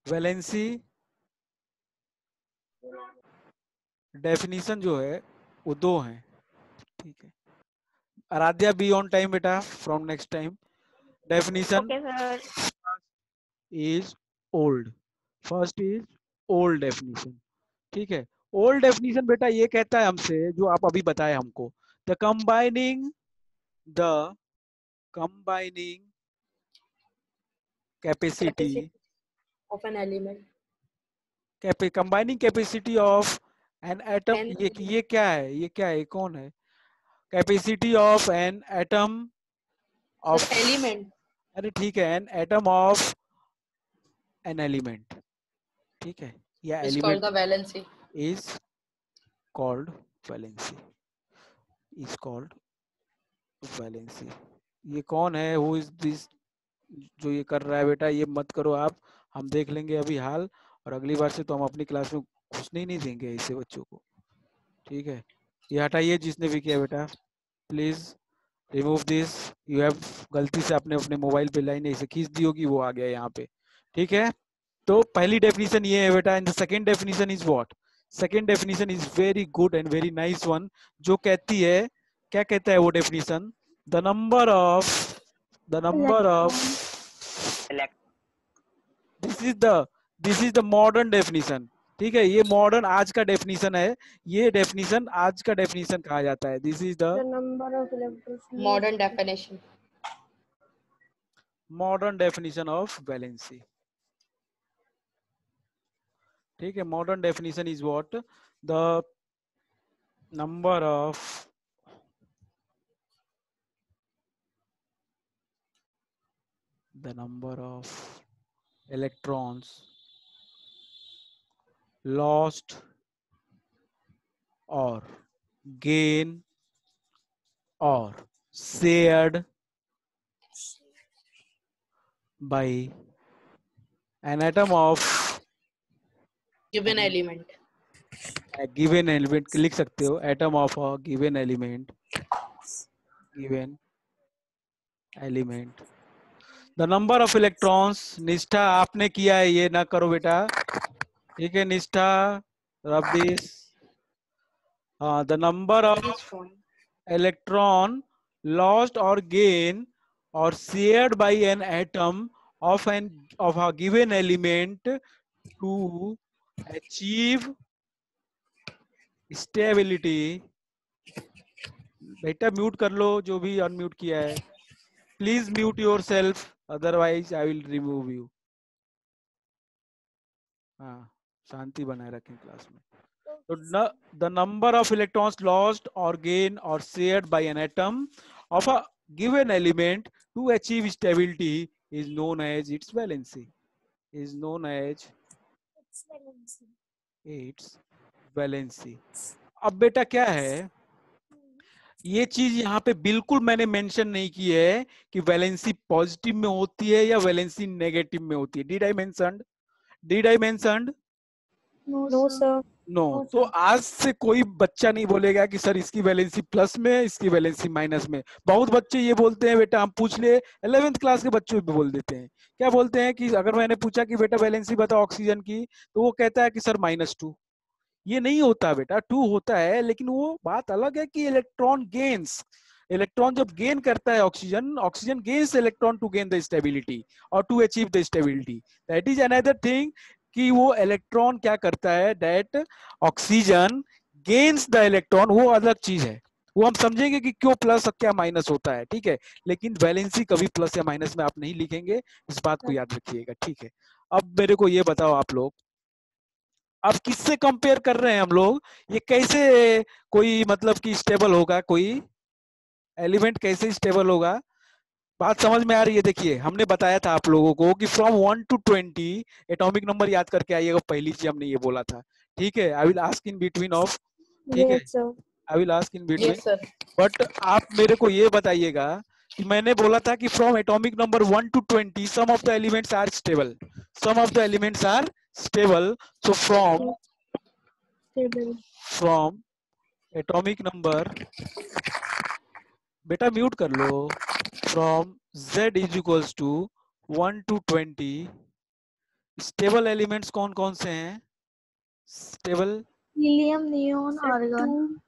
Valency definition जो है वो दो हैं, ठीक है। आराध्या बी ऑन टाइम बेटा from next time. Definition Okay, sir. Is old, first is old definition, ठीक है। ओल्ड डेफिनेशन बेटा ये कहता है हमसे, जो आप अभी बताए हमको, the the combining capacity Capacity of an element. Combining capacity of an atom, An ये क्या है, ये क्या है, ये कौन है? Capacity of an atom sir of, element अरे ठीक है, an atom of an element, ठीक है, या is called element the valency. Is called valency, is called valency. ये कौन है, हु इज दिस जो ये कर रहा है बेटा, ये मत करो आप, हम देख लेंगे अभी हाल, और अगली बार से तो हम अपनी क्लास में घुसने ही नहीं देंगे ऐसे बच्चों को, ठीक है। ये हटाइए जिसने भी किया बेटा, please remove this. You have गलती से आपने अपने मोबाइल पे लाइन ऐसे खींच दी होगी, वो आ गया यहाँ पे, ठीक है। तो पहली डेफिनेशन ये है बेटा, and the second definition is what? Second definition is very good and very nice one, जो कहती है, क्या कहता है वो definition? The number of this is the modern definition, ठीक है। ये मॉडर्न आज का डेफिनेशन है, ये डेफिनेशन आज का डेफिनेशन कहा जाता है। This is the number of electrons. Modern definition. Modern definition of valency, ठीक है। Modern definition is what? The number of electrons lost or gain or shared by an atom of Given element. a given element, लिख सकते हो, atom of a given element, the number of electrons, निष्ठा आपने किया है, ये ना करो बेटा, ठीक है। निष्ठा, rub this, the number of This one. electron lost or gain or shared by an atom of a given element to achieve stability। बेटा म्यूट कर लो जो भी अनम्यूट किया है, please mute your self, otherwise I will remove you. हाँ, शांति बनाए रखें class में। तो the number of electrons lost or gained or shared by an atom of a given element to achieve stability is known as its valency. Is known as its valency. अब बेटा क्या है, ये चीज यहाँ पे बिल्कुल मैंने मेंशन नहीं की है कि वैलेंसी पॉजिटिव में होती है या वैलेंसी नेगेटिव में होती है। Did I mention? No, sir. No. तो आज से कोई बच्चा नहीं बोलेगा कि सर इसकी वैलेंसी प्लस में, इसकी वैलेंसी माइनस में। बहुत बच्चे ये बोलते हैं बेटा, हम पूछ ले 11th क्लास के बच्चों भी बोल देते हैं, क्या बोलते हैं कि अगर मैंने पूछा कि बेटा वैलेंसी बताओ ऑक्सीजन की, तो वो कहता है कि सर -2। ये नहीं होता बेटा, 2 होता है, लेकिन वो बात अलग है कि इलेक्ट्रॉन जब गेन करता है, oxygen gains electron to gain the stability और to achieve the stability, that is another thing. कि वो इलेक्ट्रॉन क्या करता है, that oxygen gains the electron, वो अलग चीज है, वो हम समझेंगे कि क्यों प्लस और क्या माइनस होता है, ठीक है। लेकिन वैलेंसी कभी प्लस या माइनस में आप नहीं लिखेंगे, इस बात को याद रखिएगा, ठीक है। अब मेरे को ये बताओ आप लोग, अब किससे कंपेयर कर रहे हैं हम लोग, ये कैसे कोई मतलब कि स्टेबल होगा, कोई एलिमेंट कैसे स्टेबल होगा? बात समझ में आ रही है? देखिए, हमने बताया था आप लोगों को कि फ्रॉम 1 to 20 एटॉमिक नंबर याद करके आइएगा, पहली चीज हमने ये बोला था, ठीक है। I will ask in between of, ठीक है, Yes, sir. I will ask in between, Yes, sir. But आप मेरे को ये बताइएगा कि मैंने बोला था कि from atomic number 1 to 20 some of the elements are stable, some of the elements are stable. So Stable. From atomic number, बेटा म्यूट कर लो, from z is equals to 1 to 20 stable elements कौन कौन से हैं? Stable helium, neon, Sir, argon. 2,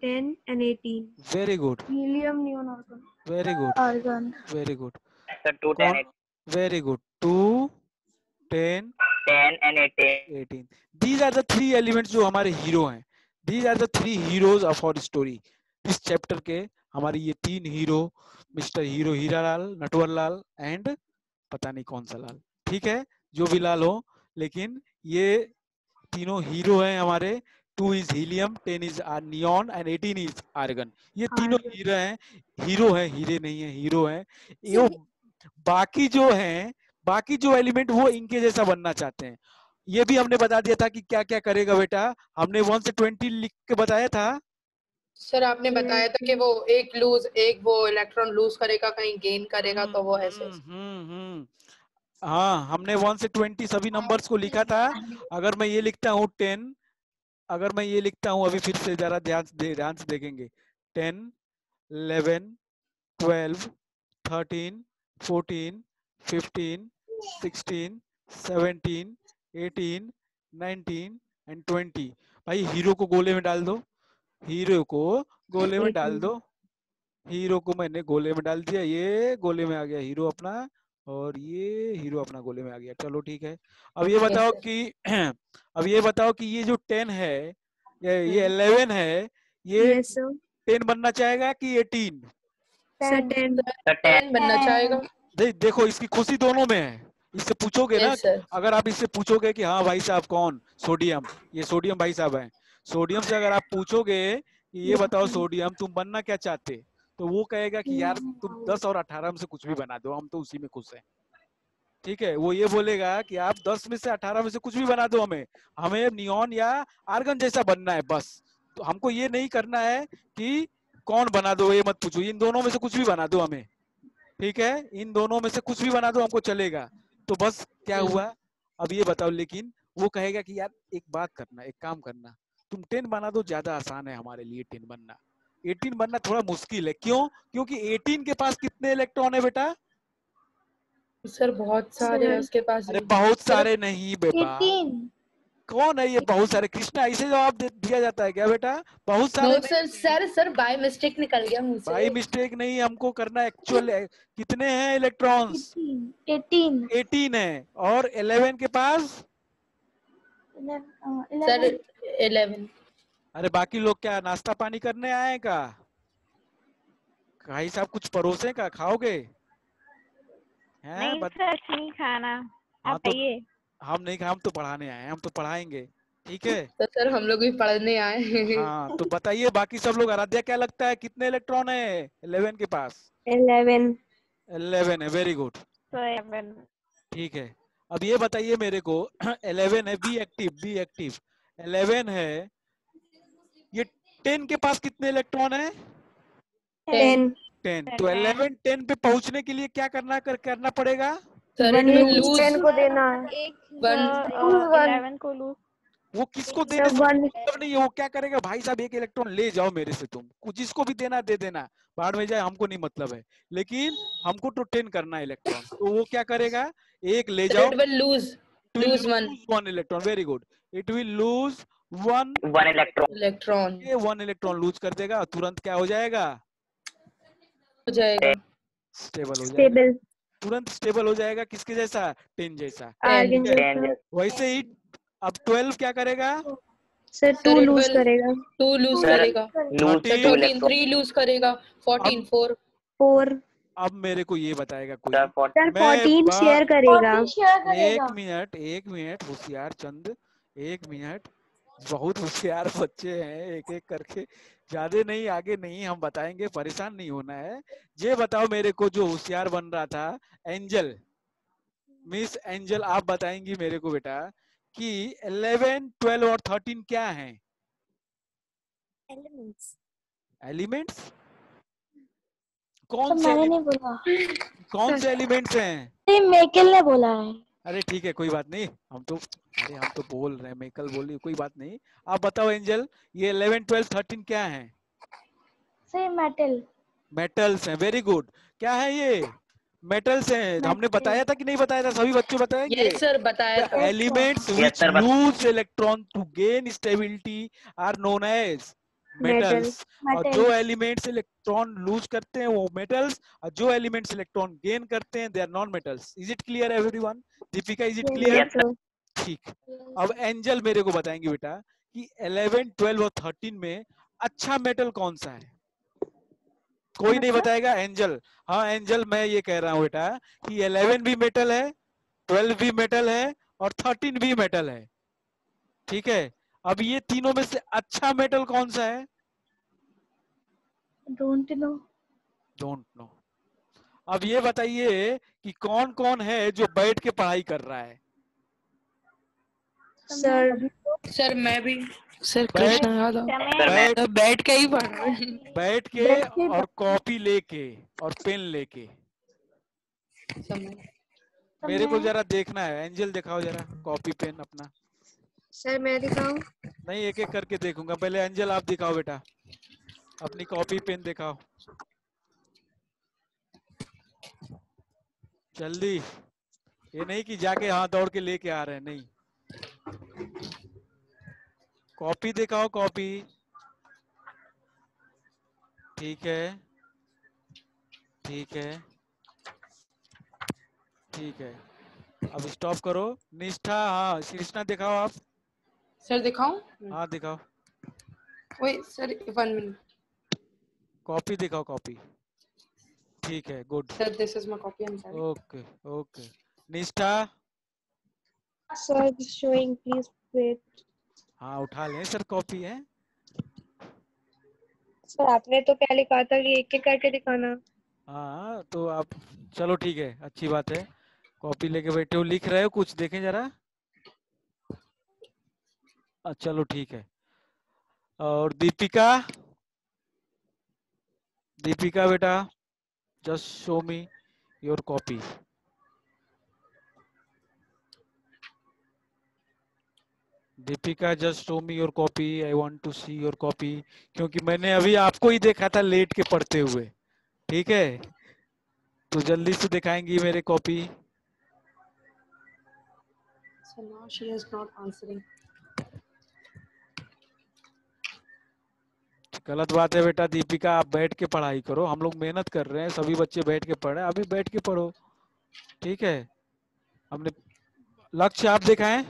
10 and 18. Very good, helium, neon, argon. Very good, argon. Very good. Sir, 2, 10, कौन? Very good, 2, 10, 10 and 18. 18. These are the three elements जो हमारे hero हैं. These are the three heroes of our story. इस chapter के हमारे ये तीन hero, mister hero Hiralal, Natwar Lal and पता नहीं कौन सा लाल, ठीक है, जो भी लाल हो, लेकिन ये तीनों हीरो हैं हमारे. 2 is helium, 10 is neon and 18 is argon. ये तीनों हीरो हैं, हीरो हैं, हीरे नहीं है, हीरो हैं. ये बाकी जो हैं, बाकी जो एलिमेंट वो इनके जैसा बनना चाहते हैं. ये भी हमने बता दिया था कि क्या क्या करेगा बेटा. हमने 1 से 20 लिख के बताया था. सर आपने बताया था कि वो एक वो इलेक्ट्रॉन लूज करेगा, कहीं गेन करेगा, तो वो ऐसे. हाँ, हमने 1 से 20 सभी नंबर्स को लिखा था. अगर मैं ये लिखता हूँ 10, अगर मैं ये लिखता हूँ, अभी फिर से जरा ध्यान से देखेंगे. 10, 11, 12, 13, 14, 15, 16, 17, 18, 19 एंड 20. भाई हीरो को गोले में डाल दो, हीरो को गोले में डाल दो. हीरो को मैंने गोले में डाल दिया, ये गोले में आ गया हीरो अपना, और ये हीरो अपना गोले में आ गया. चलो ठीक है. अब ये बताओ कि अब ये बताओ कि ये जो 10 है, ये 11 है, ये Yes, sir. 10 बनना चाहेगा कि 18? Sir, 10. Sir, 10. बनना चाहेगा. देखो इसकी खुशी दोनों में है. इससे पूछोगे ना, Yes, sir. अगर आप इससे पूछोगे कि हाँ भाई साहब कौन, सोडियम, ये सोडियम भाई साहब हैं, सोडियम से अगर आप पूछोगे कि ये बताओ सोडियम तुम बनना क्या चाहते, तो वो कहेगा कि यार तुम 10 और 18 में से कुछ भी बना दो, हम तो उसी में खुश हैं. ठीक है, वो ये बोलेगा कि आप 10 में से 18 में से कुछ भी बना दो, हमें हमें नियॉन या आर्गन जैसा बनना है बस. तो हमको ये नहीं करना है कि कौन बना दो, ये मत पूछो, इन दोनों में से कुछ भी बना दो हमें. ठीक है, इन दोनों में से कुछ भी बना दो, हमको चलेगा. तो बस क्या हुआ, अब ये बताओ. लेकिन वो कहेगा कि यार एक बात करना, एक काम करना, तुम 10 बना दो, ज्यादा आसान है हमारे लिए 10 बनना. 18 बनना थोड़ा मुश्किल है. क्यों? क्योंकि 18 के पास कितने इलेक्ट्रॉन है बेटा? सर बहुत सारे हैं उसके पास. अरे बहुत सारे नहीं बेटा. कौन है ये बहुत सारे? कृष्णा, इसे जवाब दिया जाता है क्या बेटा? बहुत सारे नहीं सर बाय मिस्टेक निकल गया मुझसे. बाई मिस्टेक नहीं, हमको करना एक्चुअल. कितने हैं इलेक्ट्रॉन्स? 18 है. और 11 के पास? सर 11. अरे बाकी लोग क्या नाश्ता पानी करने आए का? भाई साहब कुछ परोसे का, खाओगे? नहीं सर, नहीं खाना. हाँ, आप तो आइए. हम नहीं, हम तो पढ़ाने आए हैं, हम तो पढ़ाएंगे. ठीक है. तो सर हम लोग भी पढ़ने आए हैं. हाँ, तो बताइए बाकी सब लोग. आराध्या क्या लगता है कितने इलेक्ट्रॉन है 11 के पास? 11. 11 है. Very good. 7. ठीक है. अब ये बताइए मेरे को 11 है, बी एक्टिव 11 है. ये 10 के पास कितने इलेक्ट्रॉन है? 10. 10. तो 11 10 पे पहुंचने के लिए क्या करना पड़ेगा? सर 1 लूज 10 को देना है. 11 को लूज. वो किसको देने से मतलब नहीं है. वो क्या करेगा, भाई साहब एक इलेक्ट्रॉन ले जाओ मेरे से, तुम कुछ जिसको भी देना दे देना, बाहर में जाए, हमको नहीं मतलब है, लेकिन हमको तो 10 करना है इलेक्ट्रॉन. तो वो क्या करेगा, एक ले जाओ. It will lose 1 electron. Very good. It will lose 1 electron. ये 1 इलेक्ट्रॉन लूज कर देगा. तुरंत क्या हो जाएगा? हो जाएगा. स्टेबल हो जाएगा. स्टेबल. तुरंत स्टेबल हो जाएगा. किसके जैसा? 10 जैसा. आर्गन जैसा. वैसे ही अब 12 क्या करेगा? सर 2 लूज करेगा. 2 लूज करेगा. 13 3 लूज करेगा. 14 4. अब मेरे को ये बताएगा कोई. सर 14 शेयर करेगा. एक मिनट होशियार चंद, 1 मिनट. बहुत होशियार बच्चे हैं, एक एक करके, ज्यादा नहीं, आगे नहीं, हम बताएंगे, परेशान नहीं होना है. ये बताओ मेरे को, जो होशियार बन रहा था, एंजल, मिस एंजल, आप बताएंगी मेरे को बेटा कि 11, 12 और 13 क्या हैं? एलिमेंट्स. कौन से? मैंने नहीं बोला. कौन से एलिमेंट्स हैं? मेकल ने बोला है. अरे ठीक है, कोई बात नहीं, हम तो बोल रहे हैं, मेकल बोली, कोई बात नहीं. आप बताओ एंजल, ये 11, 12, 13 क्या हैं? मेटल. मेटल्स हैं. Very good. क्या है ये? मेटल्स हैं, हमने बताया था कि नहीं बताया था, सभी बच्चों बताएंगे। यस सर बताया था। Elements Yes, which sir, lose electron to gain stability are known as metals। और जो एलिमेंट्स इलेक्ट्रॉन लूज करते हैं वो मेटल्स, और जो एलिमेंट्स इलेक्ट्रॉन गेन करते हैं they are non metals. Is it clear everyone? Deepika is it clear? Yes, sir. ठीक। अब एंजल मेरे को बताएंगे बेटा कि 11, 12 और 13 में अच्छा मेटल कौन सा है? कोई नहीं बताएगा? एंजल, हाँ एंजल मैं ये कह रहा हूँ बेटा कि 11 भी मेटल है, 12 भी मेटल है और 13 भी मेटल है। ठीक है, अब ये तीनों में से अच्छा मेटल कौन सा है? Don't know. Don't know. अब ये बताइए कि कौन कौन है जो बैठ के पढ़ाई कर रहा है? सर सर मैं भी। सर बैठ कृष्ण यादव। बैठ तो बैठ के ही पढ़ रहे हैं। बैठ के और कॉपी लेके और पेन लेके। मेरे को जरा देखना है, एंजल दिखाओ जरा कॉपी पेन अपना। सर मैं दिखाऊं? नहीं, एक एक करके देखूंगा, पहले एंजल आप दिखाओ बेटा, अपनी कॉपी पेन दिखाओ जल्दी। ये नहीं कि जाके हाथ दौड़ के लेके आ रहे हैं, नहीं। कॉपी दिखाओ, कॉपी। ठीक है, ठीक है, ठीक है। अब स्टॉप करो। निष्ठा, हाँ कृष्णा दिखाओ आप। सर दिखाऊं? हाँ दिखाओ, वही सर 1 मिनट। कॉपी दिखाओ, कॉपी। ठीक है, good. Sir this is my copy. I am sorry. Okay okay. निष्ठा, सर शोइंग प्लीज वेट। हाँ उठा लें सर, कॉपी है। सर आपने तो क्या लिखा था कि एक एक करके दिखाना। हाँ तो आप, चलो ठीक है, अच्छी बात है। कॉपी लेके बैठे हो, लिख रहे हो कुछ, देखें जरा। चलो ठीक है। और दीपिका, दीपिका बेटा just show me your copy. Deepika just show me your copy, I want to see your copy. क्योंकि मैंने अभी आपको ही देखा था लेट के पढ़ते हुए। ठीक है, तो जल्दी से दिखाएंगी मेरे copy. So now she is not answering. गलत बात है बेटा दीपिका, आप बैठ के पढ़ाई करो, हम लोग मेहनत कर रहे हैं, सभी बच्चे बैठ के पढ़ रहे हैं, अभी बैठ के पढ़ो। ठीक है, हमने लक्ष्य आप दिखाएं।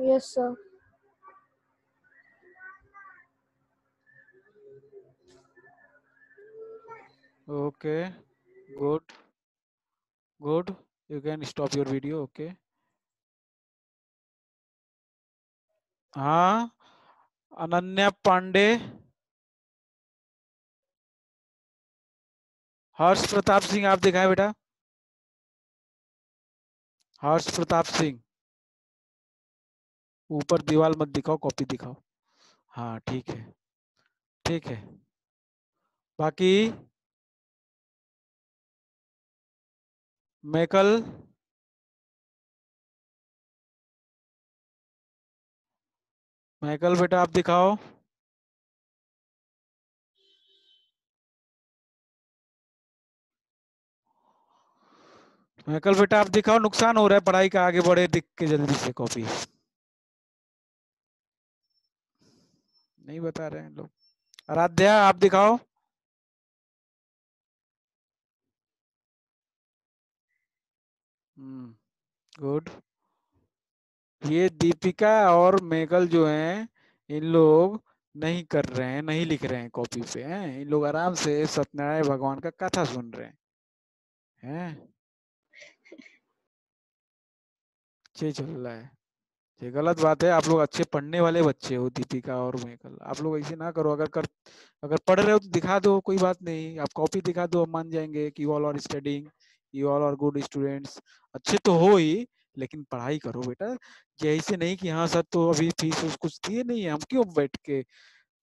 Yes sir. Okay, good good, you can stop your video. Okay, हाँ अनन्या पांडे, हर्ष प्रताप सिंह आप दिखाएं बेटा। हर्ष प्रताप सिंह, ऊपर दीवार मत दिखाओ, कॉपी दिखाओ। हाँ ठीक है, ठीक है। बाकी मैकल, मैकल बेटा आप दिखाओ। मैकल बेटा आप दिखाओ, नुकसान हो रहा है पढ़ाई का, आगे बढ़े दिख के जल्दी से कॉपी। नहीं बता रहे हैं लोग। आराध्या आप दिखाओ। गुड। ये दीपिका और मेघल जो हैं, इन लोग नहीं कर रहे हैं, नहीं लिख रहे हैं कॉपी पे, हैं इन लोग आराम से सत्यनारायण भगवान का कथा सुन रहे हैं। अच्छे चल रहा है, ये गलत बात है। आप लोग अच्छे पढ़ने वाले बच्चे हो दीपिका और मेघल, आप लोग ऐसे ना करो। अगर पढ़ रहे हो तो दिखा दो, कोई बात नहीं, आप कॉपी दिखा दो, हम मान जाएंगे कि you all are studying, you all are good students. अच्छे तो हो ही, लेकिन पढ़ाई करो बेटा। जैसे नहीं कि हाँ सर तो अभी फीस कुछ दिए नहीं है, हम क्यों बैठ के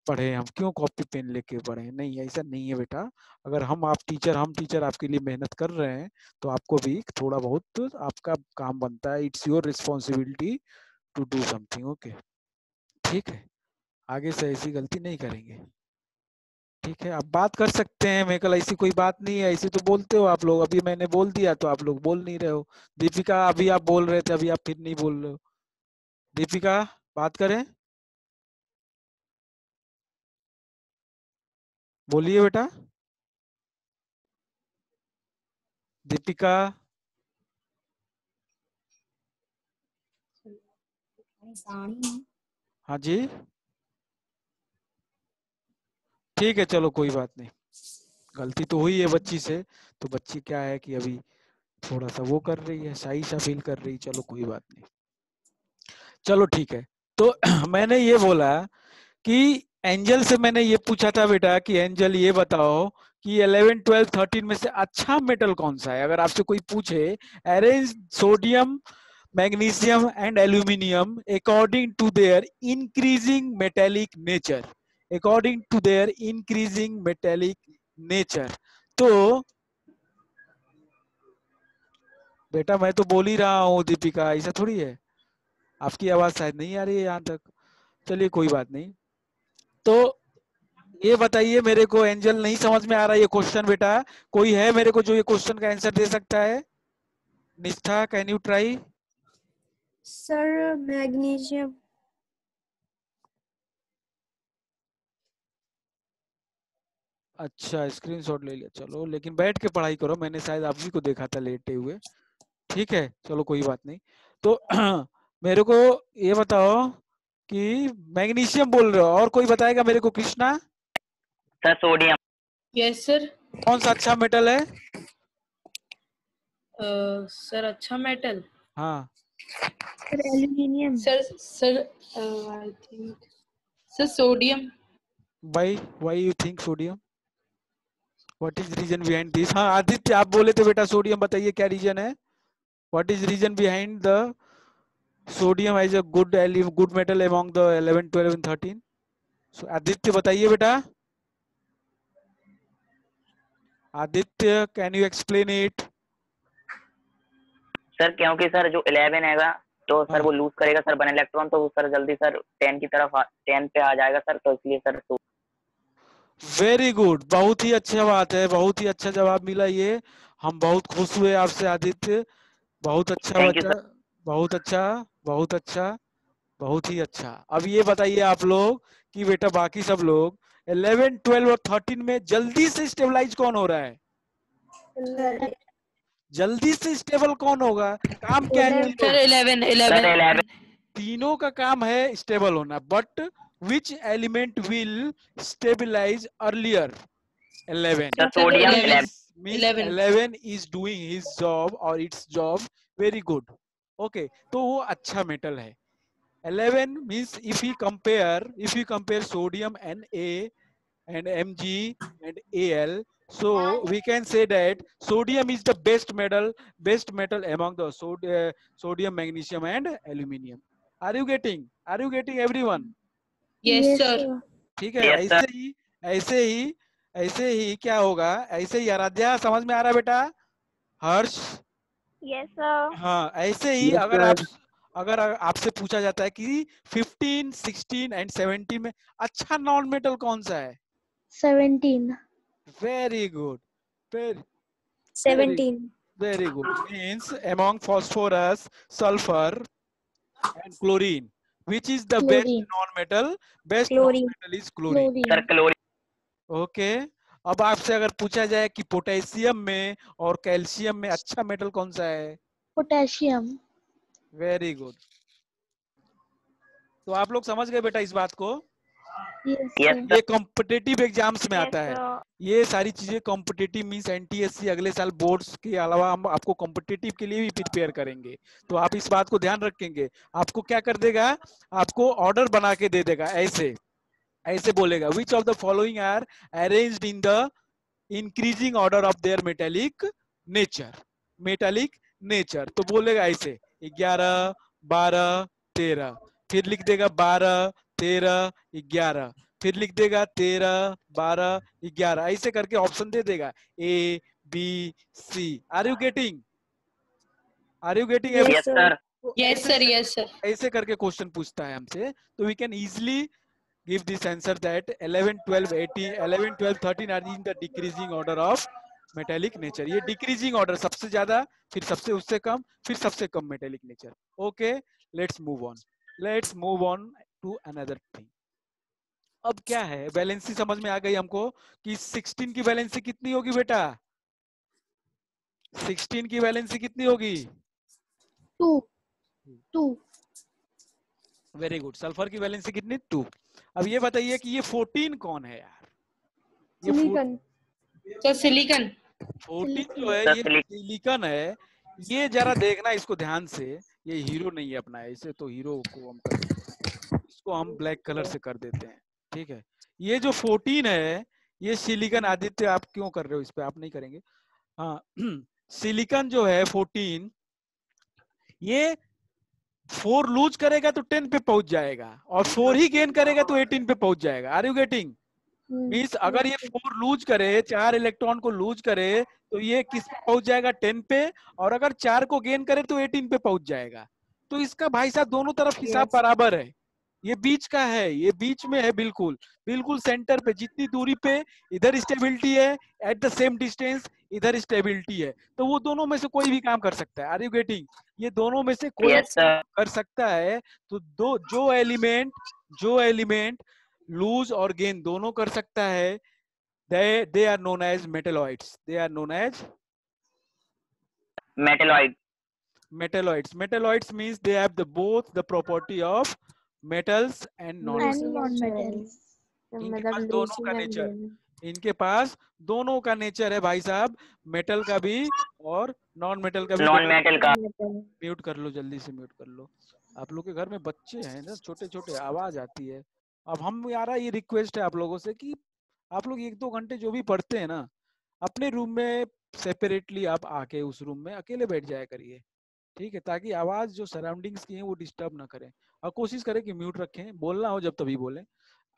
पढ़े, हम क्यों कॉपी पेन लेके पढ़े। नहीं, ऐसा नहीं है बेटा। अगर हम टीचर आपके लिए मेहनत कर रहे हैं तो आपको भी थोड़ा बहुत आपका काम बनता है। It's your responsibility to do something. Okay, ठीक है, आगे से ऐसी गलती नहीं करेंगे। ठीक है, आप बात कर सकते हैं, मेरे कल ऐसी कोई बात नहीं है, ऐसी तो बोलते हो आप लोग, अभी मैंने बोल दिया तो आप लोग बोल नहीं रहे हो। दीपिका अभी आप बोल रहे थे, अभी आप फिर नहीं बोल रहे हो। दीपिका बात करें, बोलिए बेटा। दीपिका हाँ जी, ठीक है, चलो कोई बात नहीं, गलती तो हुई है बच्ची से, तो बच्ची क्या है कि अभी थोड़ा सा वो कर रही है, शाई सा फील कर रही, चलो कोई बात नहीं, चलो ठीक है। तो मैंने ये बोला कि एंजल से मैंने ये पूछा था बेटा कि एंजल ये बताओ कि 11, 12, 13 में से अच्छा मेटल कौन सा है। अगर आपसे कोई पूछे arrange sodium, magnesium and aluminium according to their increasing metallic nature, according to their increasing metallic nature, तो बेटा मैं तो बोल ही रहा हूँ दीपिका, ऐसा थोड़ी है, आपकी आवाज शायद नहीं आ रही है यहाँ तक। चलिए कोई बात नहीं, तो ये बताइए मेरे को, एंजल नहीं समझ में आ रहा है ये क्वेश्चन बेटा, कोई है मेरे को जो ये क्वेश्चन का आंसर दे सकता है? निष्ठा can you try? Sir magnesium. अच्छा स्क्रीनशॉट ले लिया, चलो लेकिन बैठ के पढ़ाई करो, मैंने शायद आप जी को देखा था लेटे हुए। ठीक है चलो कोई बात नहीं, तो मेरे को ये बताओ कि मैग्नीशियम बोल रहे हो, और कोई बताएगा मेरे को? Krishna sir sodium. Yes sir. कौन सा अच्छा मेटल है? सर अच्छा मेटल, हाँ sir aluminium. Sir I think sir sodium. Why you think sodium? What is reason behind this? हाँ आदित्य आप बोले थे बेटा सोडियम, बताइए क्या रीजन है? What is reason behind the sodium as a good metal among the 11, 12 एंड 13? So, आदित्य बताइए बेटा, Aditya can you explain it? Sir क्योंकि सर जो 11 हैगा तो सर हाँ। वो लूज करेगा सर 1 इलेक्ट्रॉन, तो वो सर जल्दी सर 10 की तरफ 10 पे आ जाएगा सर, तो इसलिए सर वेरी गुड, बहुत ही अच्छा बात है, बहुत ही अच्छा जवाब मिला ये, हम बहुत खुश हुए आपसे आदित्य, बहुत अच्छा थैंक यू बच्चा, सर। बहुत अच्छा, बहुत अच्छा, बहुत ही अच्छा। अब ये बताइए आप लोग कि बेटा बाकी सब लोग 11, 12 और 13 में जल्दी से स्टेबलाइज कौन हो रहा है? जल्दी से स्टेबल कौन होगा? काम क्या है इन सर लोग? 11 सर 11 11 तीनों का काम है स्टेबल होना, but which element will stabilize earlier? 11 sir sodium 11। means 11 is doing his job or its job very good. Okay, तो वो अच्छा मेटल है। 11 means if you compare sodium Na and Mg and Al, so we can say that sodium is the best metal among the sodium, magnesium and aluminium. Are you getting everyone? Yes sir. ठीक है, yes sir. ऐसे ही ऐसे ही क्या होगा, ऐसे ही आराध्या समझ में आ रहा है बेटा? हर्ष Yes, sir. हाँ, ऐसे ही अगर आपसे पूछा जाता है कि 15, 16 एंड 17 में अच्छा नॉन मेटल कौन सा है? 17। Very good, very 17। Very good, means among phosphorus, sulfur and chlorine, which is the best chlorine. non-metal? Best chlorine. non-metal is chlorine. Sir chlorine. Okay, अब आपसे अगर पूछा जाए कि पोटेशियम में और कैल्शियम में अच्छा मेटल कौन सा है? पोटेशियम। वेरी गुड, तो आप लोग समझ गए बेटा इस बात को? Yes yes sir. ये कॉम्पिटेटिव एग्जाम्स में Yes, आता है, sir. ये सारी चीजें कॉम्पिटेटिव मींस एनटीएससी अगले साल बोर्ड्स के अलावा हम आपको कॉम्पिटेटिव के लिए भी प्रिपेयर करेंगे, तो आप इस बात को ध्यान रखेंगे। आपको क्या कर देगा, आपको ऑर्डर बना के दे देगा, ऐसे ऐसे बोलेगा which of the following are arranged in the increasing order of their metallic nature, तो बोलेगा ऐसे 11, 12, 13, फिर लिख देगा 12, 13, 11, फिर लिख देगा 13, 12, 11, ऐसे करके ऑप्शन दे देगा A, B, C। Are you getting yes yes sir. Sir. Yes sir. Yes sir. ऐसे करके क्वेश्चन पूछता है हमसे, तो we can easily give this answer that 11, 12, 18, 11, 12, 13 are in the decreasing order of metallic nature. ये decreasing order, सबसे ज्यादा, फिर सबसे उससे कम, फिर सबसे कम metallic nature. Okay, let's move on to another thing. अब क्या है, वैलेंसी समझ में आ गई हमको कि 16 की वैलेंसी कितनी होगी बेटा? 16 की वैलेंसी कितनी होगी? 2 वेरी गुड। सल्फर की वैलेंसी कितनी? 2। अब ये बताइए कि ये 14 कौन है यार? ये सिलिकॉन। तो सिलिकॉन 14 जो है सर ये सिलिकॉन है। ये जरा देखना इसको ध्यान से, ये हीरो नहीं है अपना, इसे तो हीरो को हम कर देते हैं, इसको हम ब्लैक कलर से कर देते हैं, ठीक है। ये जो 14 है ये सिलिकॉन। आदित्य आप क्यों कर रहे हो इस पे? आप नहीं करेंगे। हाँ सिलिकॉन जो है 14, ये 4 लूज करेगा तो 10 पे पहुंच जाएगा, और 4 ही गेन करेगा तो 18 पे पहुंच जाएगा। Are you getting? मीन्स अगर ये 4 लूज करे, 4 इलेक्ट्रॉन को लूज करे, तो ये किस पे पहुंच जाएगा? 10 पे। और अगर 4 को गेन करे तो 18 पे पहुंच जाएगा। तो इसका भाई साहब दोनों तरफ हिसाब बराबर है। ये बीच का है, ये बीच में है, बिल्कुल बिल्कुल सेंटर पे। जितनी दूरी पे इधर स्टेबिलिटी है, एट द सेम डिस्टेंस इधर स्टेबिलिटी है, तो वो दोनों में से कोई भी काम कर सकता है। Are you getting? ये दोनों में से कोई यस सर। कर सकता है। तो जो एलिमेंट लूज और गेन दोनों कर सकता है, they are known as metalloids. They are known as metalloid. metalloids means they have both the property of metals and non-metals. and non-metals. इनके पास दोनों का नेचर, इनके पास दोनों का नेचर है भाई साहब, मेटल का भी और नॉन मेटल का भी। नॉन मेटल का। म्यूट कर लो, जल्दी से म्यूट कर लो। आप लोग के घर में बच्चे हैं ना, छोटे छोटे, आवाज आती है। अब हम यार ये रिक्वेस्ट है आप लोगों से कि आप लोग 1-2 घंटे जो भी पढ़ते हैं ना, अपने रूम में सेपरेटली आप आके उस रूम में अकेले बैठ जाया करिए, ठीक है, ताकि आवाज जो सराउंडिंग्स की है वो डिस्टर्ब ना करें। और कोशिश करें कि म्यूट रखें, बोलना हो जब तभी बोलें,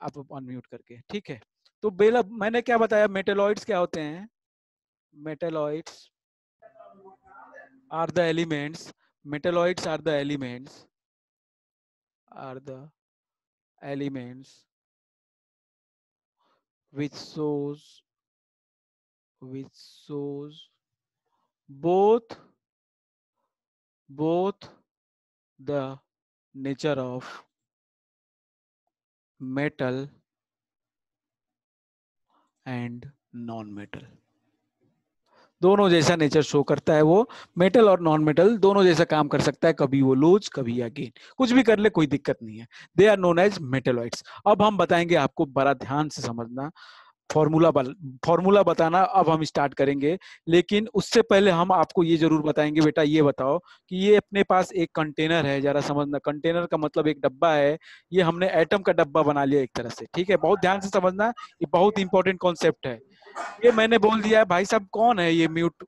आप अनम्यूट करके, ठीक है। तो बेला मैंने क्या बताया, मेटेलॉइड्स क्या होते हैं? Metalloids are the elements, metalloids are the elements which shows both the nature of metal and non-metal। दोनों जैसा नेचर शो करता है वो, मेटल और नॉन मेटल दोनों जैसा काम कर सकता है, कभी वो लूज कभी अगेन, कुछ भी कर ले कोई दिक्कत नहीं है। They are known as metalloids. अब हम बताएंगे आपको, बड़ा ध्यान से समझना, फॉर्मूला बताना अब हम स्टार्ट करेंगे। लेकिन उससे पहले हम आपको ये जरूर बताएंगे, बेटा ये बताओ कि ये अपने पास एक कंटेनर है, जरा समझना। कंटेनर का मतलब एक डब्बा है, ये हमने एटम का डब्बा बना लिया एक तरह से, ठीक है। बहुत ध्यान से समझना, ये बहुत इंपॉर्टेंट कॉन्सेप्ट है। ये मैंने बोल दिया है। भाई साहब कौन है ये? म्यूट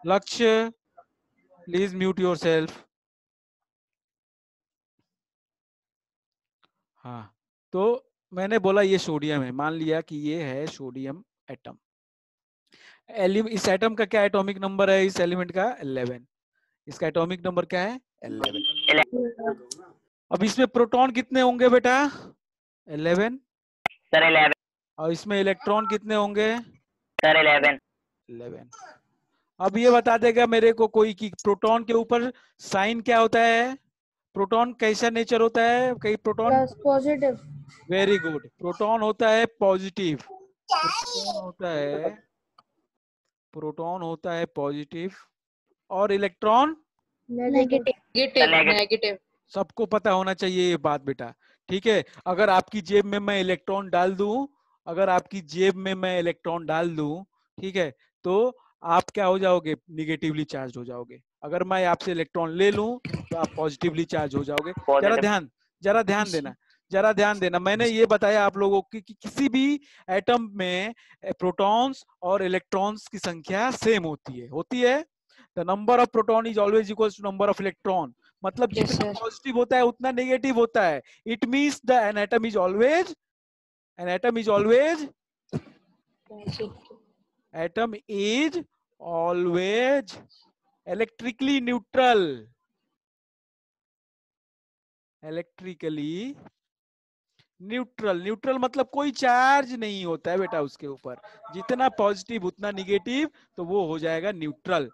लक्ष्य, प्लीज म्यूट योरसेल्फ। हाँ, तो मैंने बोला ये सोडियम है, मान लिया कि ये है सोडियम एटम। इस एटम का क्या एटॉमिक नंबर है? इस एलिमेंट का 11। इसका एटॉमिक नंबर क्या है? 11। अब इसमें प्रोटॉन कितने होंगे बेटा? 11 सर 11। और इसमें इलेक्ट्रॉन कितने होंगे? सर 11। अब ये बता देगा मेरे को कोई कि प्रोटॉन के ऊपर साइन क्या होता है? प्रोटॉन कैसा नेचर होता है? कई proton positive. Very good, proton होता है पॉजिटिव। प्रोटॉन होता है पॉजिटिव और इलेक्ट्रॉन नेगेटिव। सबको पता होना चाहिए ये बात बेटा, ठीक है। अगर आपकी जेब में मैं इलेक्ट्रॉन डाल दूं, ठीक है, तो आप क्या हो जाओगे? निगेटिवली चार्ज हो जाओगे। अगर मैं आपसे इलेक्ट्रॉन ले लूं तो आप पॉजिटिवली चार्ज हो जाओगे। जरा ध्यान देना। मैंने ये बताया आप लोगों को कि किसी भी एटम में प्रोटॉन्स और इलेक्ट्रॉन्स की संख्या सेम होती है। The number of proton is always equal to number of electron. मतलब जितना पॉजिटिव होता है उतना नेगेटिव होता है। It means an atom is always electrically neutral. Neutral मतलब कोई चार्ज नहीं होता है बेटा उसके ऊपर, जितना पॉजिटिव उतना निगेटिव, तो वो हो जाएगा न्यूट्रल।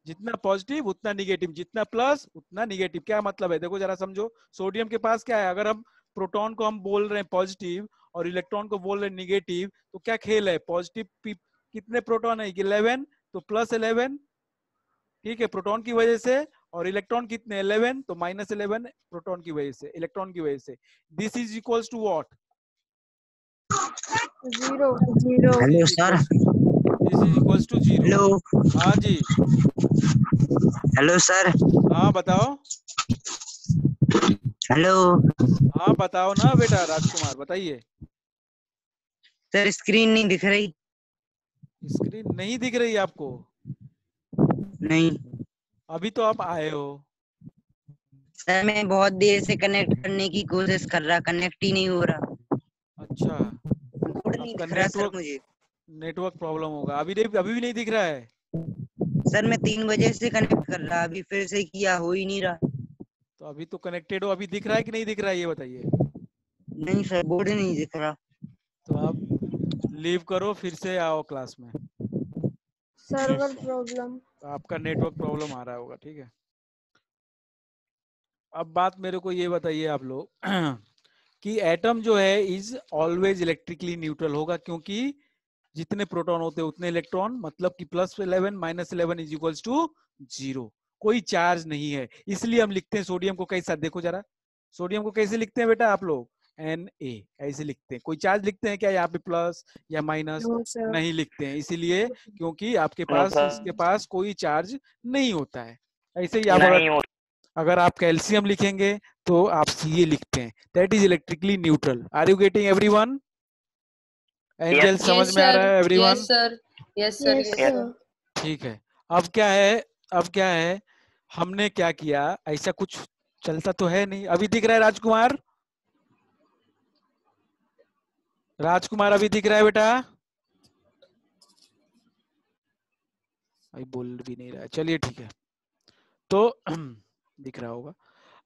जितना पॉजिटिव उतना निगेटिव, जितना प्लस उतना निगेटिव। क्या मतलब है देखो जरा समझो। सोडियम के पास क्या है, अगर हम प्रोटॉन को हम बोल रहे हैं पॉजिटिव और इलेक्ट्रॉन को बोल रहे हैं निगेटिव, तो क्या खेल है, पॉजिटिव कितने प्रोटॉन है, 11, तो प्लस 11, ठीक है, प्रोटॉन की वजह से, और इलेक्ट्रॉन कितने 11, तो माइनस 11 प्रोटॉन की वजह से, इलेक्ट्रॉन की वजह से। This is equals to what, 0 hello sir. This is equals to 0। Hello हाँ जी, हेलो सर। हाँ बताओ, हेलो हाँ बताओ ना बेटा राजकुमार, बताइए। सर, स्क्रीन नहीं दिख रही। स्क्रीन नहीं दिख रही आपको? नहीं अभी तो आप आए हो। सर, मैं बहुत देर से कनेक्ट करने की कोशिश कर रहा, कनेक्ट ही नहीं हो रहा। अच्छा, कोड नहीं आपका दिख रहा सर नेटवर्क मुझे। नेटवर्क प्रॉब्लम होगा। अभी भी नहीं दिख रहा है? सर, मैं 3 बजे से कनेक्ट कर रहा, अभी फिर से किया, हो ही नहीं रहा। तो अभी तो कनेक्टेड हो, अभी दिख रहा है कि नहीं दिख रहा है ये बताइए। नहीं सर, बोर्ड नहीं दिख रहा। तो आप लीव करो, फिर से आओ क्लास में। Server problem. तो आपका नेटवर्क प्रॉब्लम आ रहा होगा, ठीक है। अब बात मेरे को ये बताइए आप लोग कि एटम जो है इज ऑलवेज इलेक्ट्रिकली न्यूट्रल होगा, क्योंकि जितने प्रोटॉन होते हैं उतने इलेक्ट्रॉन, मतलब कि plus 11 minus 11 is equals to 0। कोई चार्ज नहीं है, इसलिए हम लिखते हैं सोडियम को कैसा, देखो जरा सोडियम को कैसे लिखते हैं बेटा आप लोग, Na ऐसे लिखते हैं। कोई चार्ज लिखते हैं क्या यहाँ पे, प्लस या माइनस? No sir. नहीं लिखते हैं, इसीलिए क्योंकि आपके नो पास सर, इसके पास कोई चार्ज नहीं होता है। ऐसे ही आप नहीं हो अगर आप कैल्शियम लिखेंगे तो आप Ca लिखते हैं, that is electrically neutral. Are you getting everyone? Angel समझ में आ रहा है everyone? Yes sir, yes sir, Yes, yes Yes. sir. ठीक है। अब क्या है, अब क्या है, हमने क्या किया, ऐसा कुछ चलता तो है नहीं। अभी दिख रहा है राजकुमार? राजकुमार अभी दिख रहा है बेटा? अभी बोल भी नहीं रहा है, चलिए ठीक है। तो दिख रहा होगा।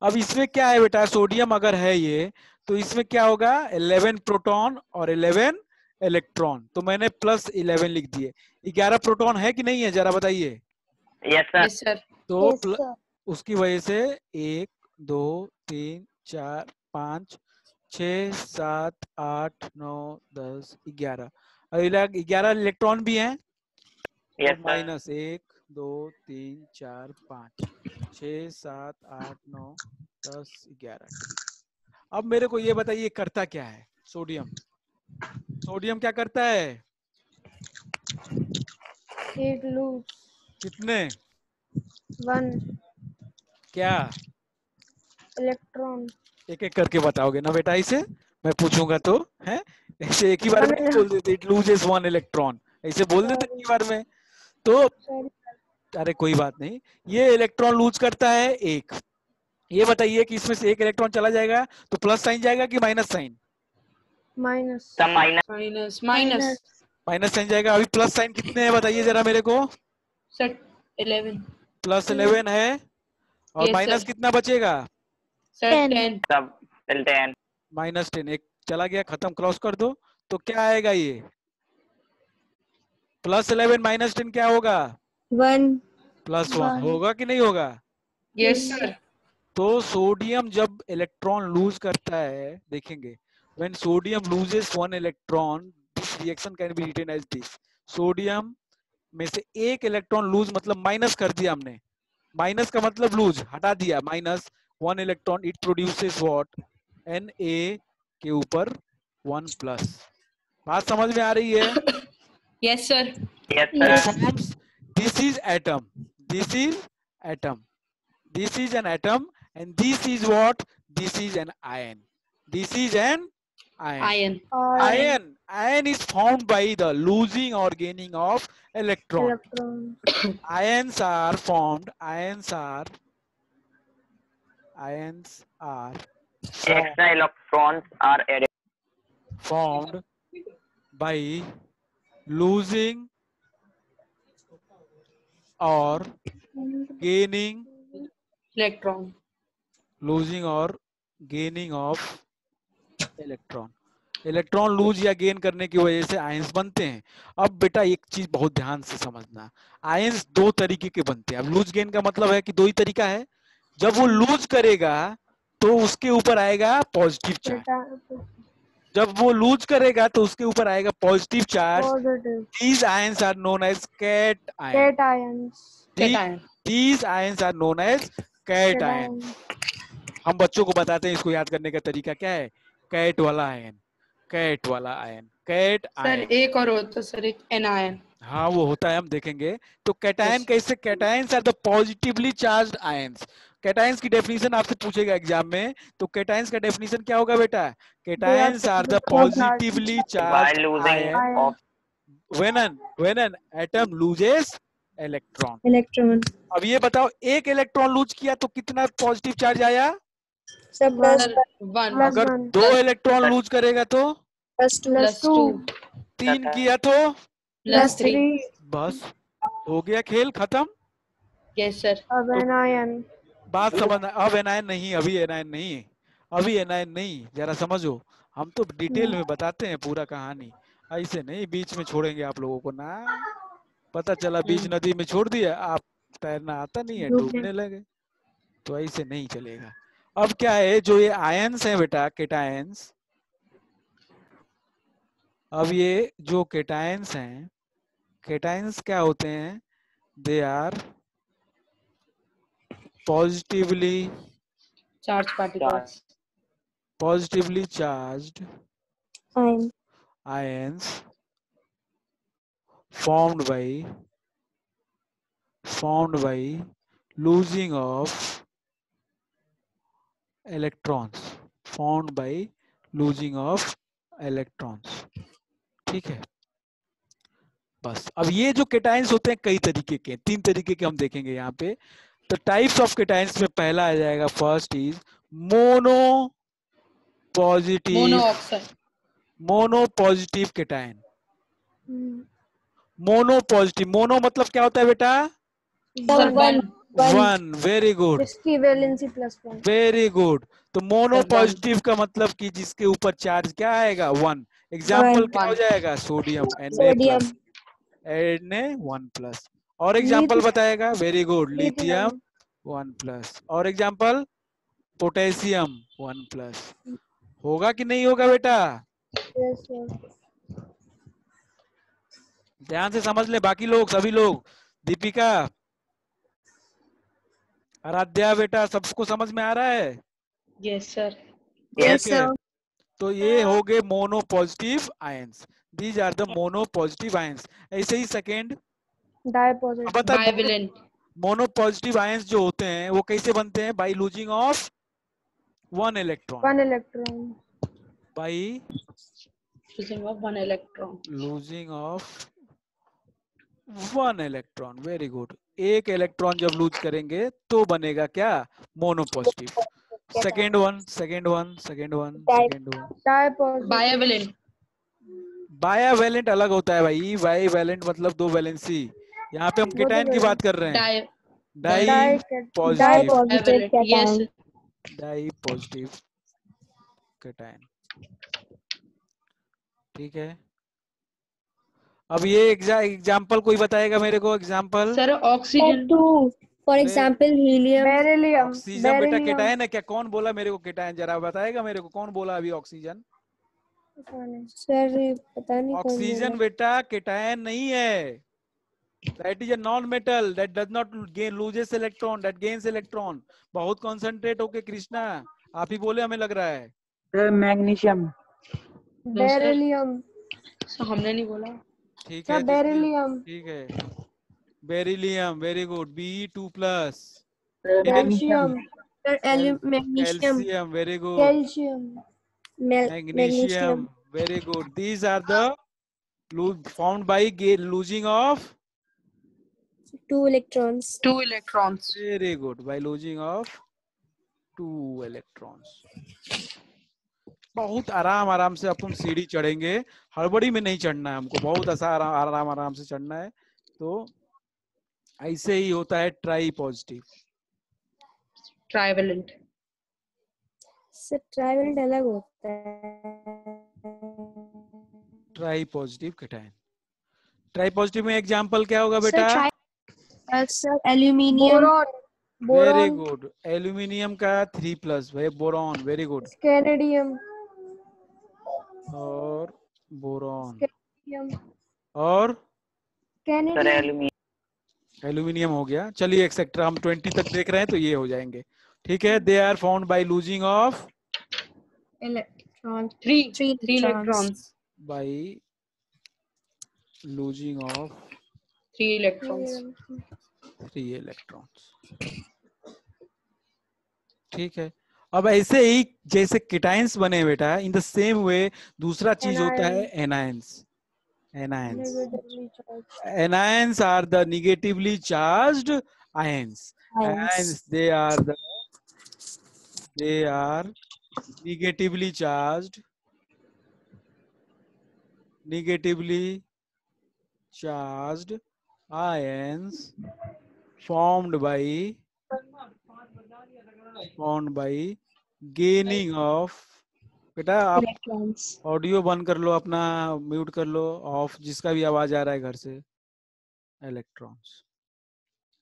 अब इसमें क्या है बेटा, सोडियम अगर है ये, तो इसमें क्या होगा, 11 प्रोटॉन और 11 इलेक्ट्रॉन, तो मैंने प्लस 11 लिख दिए। 11 प्रोटॉन है कि नहीं है, जरा बताइए। Yes sir, yes sir. तो Yes, sir. उसकी वजह से 1 2 3 4 5 6 7 8 9 10 11, 11 इलेक्ट्रॉन भी हैं, यस और सर, माइनस 1 2 3 4 5 6 7 8 9 10 11, ठीक। अब मेरे को ये बताइए करता क्या है सोडियम? सोडियम क्या करता है? एक लूज कितने? 1 क्या इलेक्ट्रॉन। एक एक करके बताओगे ना बेटा, इसे मैं पूछूंगा तो है, ऐसे एक ही बार में नहीं बोल देते इट लूजेस 1 इलेक्ट्रॉन, ऐसे बोल देते एक ही बार में। तो अरे कोई बात नहीं, ये इलेक्ट्रॉन लूज करता है एक। ये बताइए कि इसमें से एक इलेक्ट्रॉन चला जाएगा तो प्लस साइन जाएगा कि माइनस साइन? माइनस सब माइनस, माइनस Minus. माइनस माइनस साइन जाएगा। अभी प्लस साइन कितने हैं बताइए जरा मेरे को। सर 11। प्लस 11 है, और Yes, माइनस sir. कितना बचेगा? सर 10. 10। सब चलते हैं। माइनस 10, एक चला गया, खत्म, क्रॉस कर दो। तो क्या आएगा ये, प्लस 11 माइनस 10 क्या होगा? 1. प्लस 1 1. होगा कि नहीं होगा? Yes sir. तो सोडियम जब इलेक्ट्रॉन लूज करता है, देखेंगे when sodium loses 1 electron, this reaction can be written as this. Sodium में से एक इलेक्ट्रॉन लूज मतलब माइनस कर दिया हमने, माइनस का मतलब लूज, हटा दिया, minus 1 electron, it produces what, Na के ऊपर 1 प्लस। बात समझ में आ रही है? Yes sir. Yes It sir, forms, this is atom, this is atom, this is an atom, and this is what, this is an ion, this is an ion. Ion. Ion is formed by the losing or gaining of electron. Electron. Ions are formed, ions are extra electrons are added. formed by losing or gaining, electron. losing or gaining of electron. Electron lose या gain करने की वजह से ions बनते हैं। अब बेटा एक चीज बहुत ध्यान से समझना, आयंस दो तरीके के बनते हैं। अब लूज गेन का मतलब है कि दो ही तरीका है। जब वो लूज करेगा तो उसके ऊपर आएगा पॉजिटिव चार्ज, जब वो लूज करेगा तो उसके ऊपर आएगा positive charge. Positive. These ions are known as cation. Cations. Cation. These ions are known as cation. Cation. हम बच्चों को बताते हैं इसको याद करने का तरीका क्या है। कैट वाला आयन, कैट वाला आयन, कैट सर आयन। एक और होता सर एक एनायन। हाँ वो होता है, हम देखेंगे। तो कैटायन Yes. कैसे, cations are the positively charged ions. Cations की डेफिनेशन आपसे पूछेगा एग्जाम में, तो कैटायंस का डेफिनेशन क्या होगा बेटा? Cations are the positively by charged losing ion of when an atom loses electron. Electron. अब ये बताओ, एक इलेक्ट्रॉन लूज किया तो कितना पॉजिटिव चार्ज आया? So plus सर 1 अगर one. दो इलेक्ट्रॉन लूज करेगा तो plus two. प्लस 2 तीन किया तो प्लस 3। बस हो गया, खेल खत्म। Yes sir. Of anion. बात समझना। अब एनायन नहीं, अभी एनायन नहीं, अभी एनायन नहीं, जरा समझो। हम तो डिटेल में बताते हैं पूरा कहानी, ऐसे नहीं बीच में छोड़ेंगे आप लोगों को ना। पता चला बीच नदी में छोड़ दिया, आप तैरना आता नहीं है, डूबने लगे, तो ऐसे नहीं चलेगा। अब क्या है, जो ये आयंस है बेटा, केटायंस, अब ये जो केटायंस हैं, केटायंस क्या होते हैं? They are positively charged particles. positively charged Ion. ions formed by losing of electrons, formed by losing of electrons। ठीक है, बस। अब ये जो केटायंस होते हैं कई तरीके के, तीन तरीके के हम देखेंगे यहाँ पे। तो टाइप्स ऑफ केटायंस में पहला आ जाएगा, first is mono positive, mono positive cation. Mono positive, mono मतलब क्या होता है बेटा? Sir 1 one. वेरी गुड, जिसकी valency plus one. Very good. तो मोनो Sir, one. पॉजिटिव का मतलब कि जिसके ऊपर चार्ज क्या आएगा? वन। एग्जाम्पल क्या हो One. जाएगा? Sodium sodium. Na+। और एग्जाम्पल बताएगा? Very good, lithium 1+। और एग्जाम्पल पोटेशियम 1+। होगा कि नहीं होगा बेटा? Yes, sir. ध्यान से समझ ले बाकी लोग, सभी लोग। दीपिका, आराध्या बेटा, सबको समझ में आ रहा है? Yes sir. Yes, ठीक है। sir. तो ये हो गए mono positive ions, these are the mono positive ions. ऐसे ही सेकेंड, Dipositive. बता बाइवेलेंट। मोनो पॉजिटिव आयंस जो होते हैं वो कैसे बनते हैं? By losing of one electron, One electron. By losing of 1 electron. Losing of one electron. Very good. एक इलेक्ट्रॉन जब लूज करेंगे तो बनेगा क्या? Mono positive. Second one, second one, second one, second one. Dipositive. Bivalent. Bivalent अलग होता है भाई, बाईवैलेंट मतलब दो वैलेंसी। यहाँ पे हम केटायन की बात कर रहे हैं। Dipositive, Dipositive yes. Dipositive cation. ठीक है, अब ये एग्जाम्पल कोई बताएगा मेरे को? Example sir oxygen. For example, helium. Beryllium. Oxygen बेटा केटायन है क्या? कौन बोला मेरे को केटायन? जरा बताएगा मेरे को, कौन बोला अभी ऑक्सीजन? सर पता नहीं कौन ऑक्सीजन बोला। बेटा केटायन नहीं है। That is a non-metal that does not gain loses electron, that gains electron। बहुत कॉन्सेंट्रेट होके कृष्णा, आप ही बोले हमें लग रहा है। मैग्नीशियम। Beryllium. हमने नहीं बोला। ठीक है, Beryllium. ठीक है, beryllium, very good, Be2+। Calcium. Magnesium. Calcium, very good. Calcium. Magnesium, very good. These are the formed by losing of Two electrons. 2 electrons. very good, by losing of 2 electrons। बहुत आराम आराम से अपन सीढ़ी चढ़ेंगे, हड़बड़ी में नहीं चढ़ना है हमको, बहुत आराम आराम आराम से चढ़ना है। तो ऐसे ही होता है try positive. Trivalent. Sir trivalent अलग होता है। Try positive cation. Try positive में एग्जांपल क्या होगा बेटा? Sir aluminium, very good, aluminium का 3+ भाई, बोरॉन, वेरी गुड, स्कैनेडियम, और बोरॉन, स्कैनेडियम, और सर एल्यूमिनियम। एल्यूमिनियम हो गया। चलिए एक्सेट्रा, हम 20 तक देख रहे हैं तो ये हो जाएंगे। ठीक है, they are found by losing of electron, three electrons. electrons. By losing of 3 electrons. 3 electrons. ठीक है, अब ऐसे ही जैसे केटाइंस बने बेटा, इन द सेम वे दूसरा चीज होता है anions. Anions, anions are the negatively charged ions. Ions, they are negatively charged ions formed by gaining of, बेटा आप Electrons. ऑडियो बंद कर लो, अपना म्यूट कर लो, ऑफ, जिसका भी आवाज आ रहा है घर से। इलेक्ट्रॉन्स।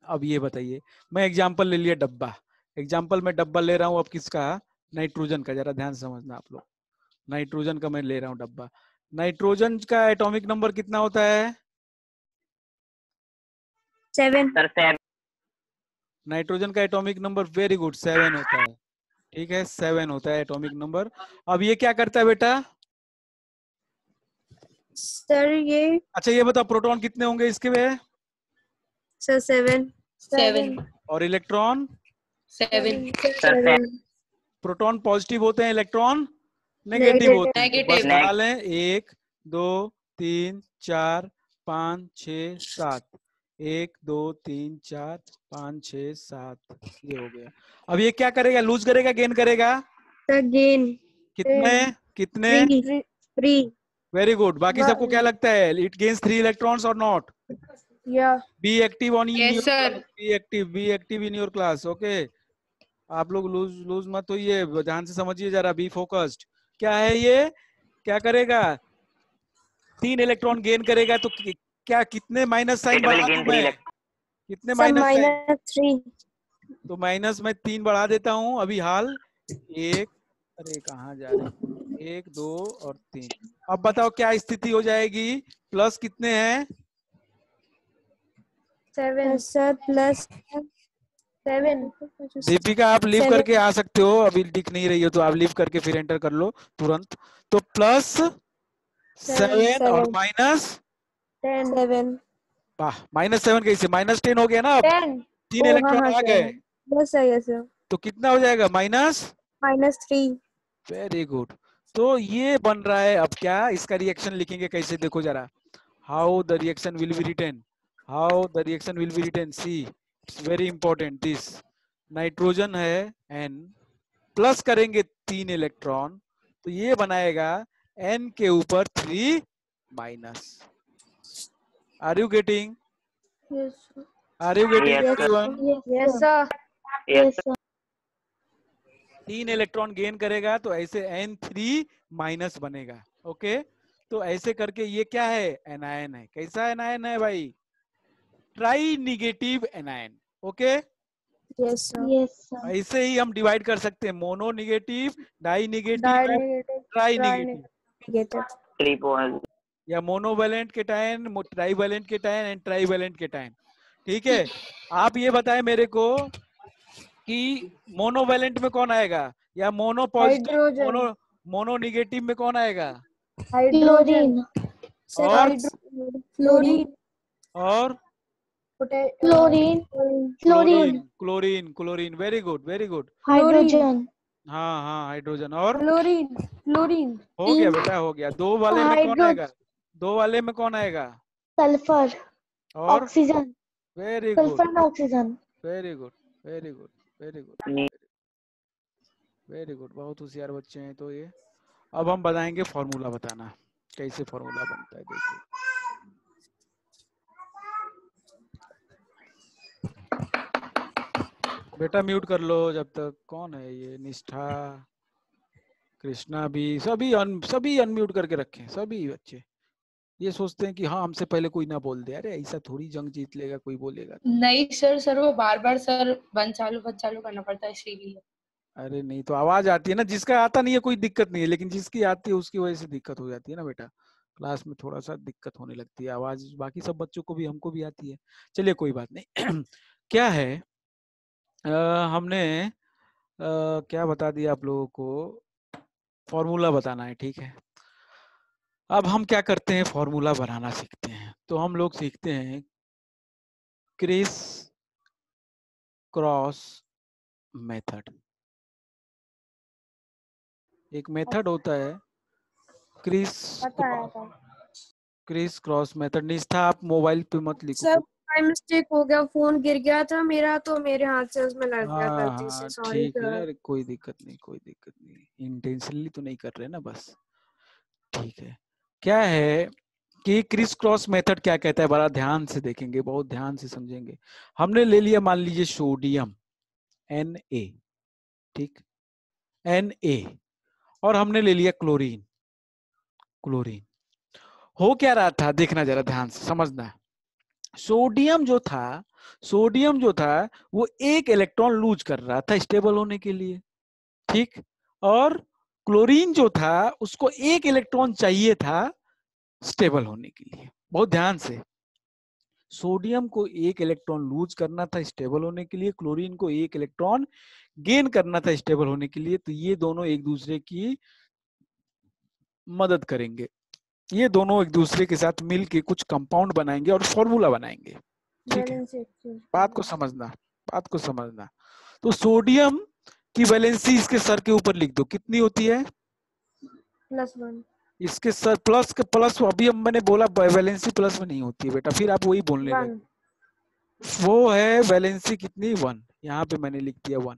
अब ये बताइए, मैं एग्जांपल ले लिया डब्बा, एग्जांपल में डब्बा ले रहा हूँ अब किसका? नाइट्रोजन का। जरा ध्यान से समझना आप लोग, नाइट्रोजन का मैं ले रहा हूँ डब्बा। नाइट्रोजन का एटॉमिक नंबर कितना होता है? 7. सर 7। नाइट्रोजन का एटॉमिक नंबर, वेरी गुड, 7 होता है। ठीक है, 7 होता है एटॉमिक नंबर। अब ये क्या करता है बेटा? सर ये, अच्छा ये बताओ, प्रोटॉन कितने होंगे इसके में? सर 7. 7. और इलेक्ट्रॉन? 7. सर 7। प्रोटॉन पॉजिटिव होते हैं, इलेक्ट्रॉन नेगेटिव होते हैं। तो बस Negative. बना लें, 1 2 3 4 5 6 7, 1 2 3 4 5 6 7, ये हो गया। अब ये क्या करेगा? लूज करेगा, गेन करेगा? सर गेन, कितने कितने? 3. Very good. बाकी सबको क्या लगता है? इट गेन्स 3 इलेक्ट्रॉन्स और नॉट? या be active on in Yes, your, sir. Be active in your class. Okay, आप लोग लूज मत होइए, ध्यान से समझिए जरा, बी फोकस्ड। क्या है ये? क्या करेगा? 3 इलेक्ट्रॉन गेन करेगा। तो क्या कितने माइनस साइन It will बढ़ा gain दूं 3 मैं? कितने सर माइनस साइन? -3. तो माइनस में 3 बढ़ा देता हूं अभी हाल। 1, अरे कहाँ जा रहे हैं? 1 2 और 3। अब बताओ क्या स्थिति हो जाएगी? प्लस कितने हैं? 7. सर +7. दीपिका आप लीव 7. करके आ सकते हो, अभी दिख नहीं रही हो तो आप लीव करके फिर एंटर कर लो तुरंत। तो +7 और 7. वाह, -7 कैसे? -10 हो गया ना। अब 10. 3 इलेक्ट्रॉन आ गए, यस सर, तो कितना हो जाएगा? -3. Very good. तो ये बन रहा है। अब क्या इसका रिएक्शन लिखेंगे कैसे? देखो जरा, how the reaction will be written, see, it's very important. This nitrogen है N, प्लस करेंगे 3 इलेक्ट्रॉन, तो ये बनाएगा N के ऊपर 3 माइनस। Are you getting? Yes, are you getting Yes, sir. Everyone? yes sir. Yes, sir. 3 electron gain करेगा तो ऐसे N3 माइनस बनेगा। ओके, तो ऐसे करके ये क्या है? एनायन है। कैसा एनायन है भाई? Tri negative anion. Okay, Yes sir. ऐसे ही हम डिवाइड कर सकते हैं, mono negative, di negative, tri negative, Negative. 3 point. या monovalent cation, trivalent cation and trivalent cation. ठीक है, आप ये बताएं मेरे को कि मोनोवैलेंट में कौन आएगा, या mono positive, Hydrogen. Mono negative में कौन आएगा? Hydrogen. और Fluorine. और Fluorine. Chlorine. Very good. Hydrogen. हाँ हाँ, हाइड्रोजन। और Fluorine. हो गया बेटा, हो गया। 2 वाले में कौन आएगा? 2 वाले में कौन आएगा? Sulfur. और Oxygen. Very Sulfur good, and oxygen. Very good, very good, very good, very good. बहुत होशियार बच्चे हैं तो ये। अब हम बताएंगे फॉर्मूला, बताना कैसे फॉर्मूला बनता है। देखिए, बेटा म्यूट कर लो जब तक। कौन है ये? निष्ठा, कृष्णा भी, सभी अनम्यूट करके रखें, सभी बच्चे ये सोचते हैं कि हाँ हमसे पहले कोई ना बोल दे। अरे ऐसा थोड़ी जंग जीत लेगा कोई बोलेगा तो। नहीं सर वो बार बार सर बंद चालू करना पड़ता है इसीलिए। अरे नहीं तो आवाज आती है ना, जिसका आता नहीं है कोई दिक्कत नहीं है, लेकिन जिसकी आती है उसकी वजह से दिक्कत हो जाती है ना बेटा। क्लास में थोड़ा सा दिक्कत होने लगती है, आवाज बाकी सब बच्चों को भी हमको भी आती है। चलिए कोई बात नहीं। क्या है हमने क्या बता दिया आप लोगों को, फॉर्मूला बताना है, ठीक है। अब हम क्या करते हैं, फॉर्मूला बनाना सीखते हैं। तो हम लोग सीखते हैं क्रिस क्रॉस मेथड। एक मेथड होता है क्रिस क्रॉस मेथड। निष्ठा आप मोबाइल पे मत लिखो। सर बाय मिस्टेक हो गया, फोन गिर गया था मेरा तो मेरे हाथ से उसमें लग गया हाँ गलती से, हाँ सॉरी ठीक है, सर। अरे कोई दिक्कत नहीं, कोई दिक्कत नहीं, इंटेंशनली तो नहीं कर रहे ना, बस ठीक है। क्या है कि क्रिस क्रॉस मेथड क्या कहता है, बड़ा ध्यान से देखेंगे, बहुत ध्यान से समझेंगे। हमने ले लिया मान लीजिए सोडियम Na, ठीक, Na, और हमने ले लिया क्लोरीन। हो क्या रहा था, देखना जरा ध्यान से समझना। सोडियम जो था वो एक इलेक्ट्रॉन लूज कर रहा था स्टेबल होने के लिए, ठीक। और क्लोरीन जो था उसको एक इलेक्ट्रॉन चाहिए था स्टेबल होने के लिए। बहुत ध्यान से, सोडियम को एक इलेक्ट्रॉन लूज करना था स्टेबल होने के लिए, क्लोरीन को एक इलेक्ट्रॉन गेन करना था स्टेबल होने के लिए। तो ये दोनों एक दूसरे की मदद करेंगे, ये दोनों एक दूसरे के साथ मिलके कुछ कंपाउंड बनाएंगे और फॉर्मूला बनाएंगे, ठीक है। बात को समझना। तो सोडियम की वैलेंसी इसके सर के ऊपर लिख दो, कितनी होती है, +1। इसके सर प्लस अभी मैंने बोला वैलेंसी प्लस में नहीं होती है बेटा, फिर आप वही बोलने लगे। वो है वैलेंसी कितनी, 1, यहाँ पे मैंने लिख दिया 1,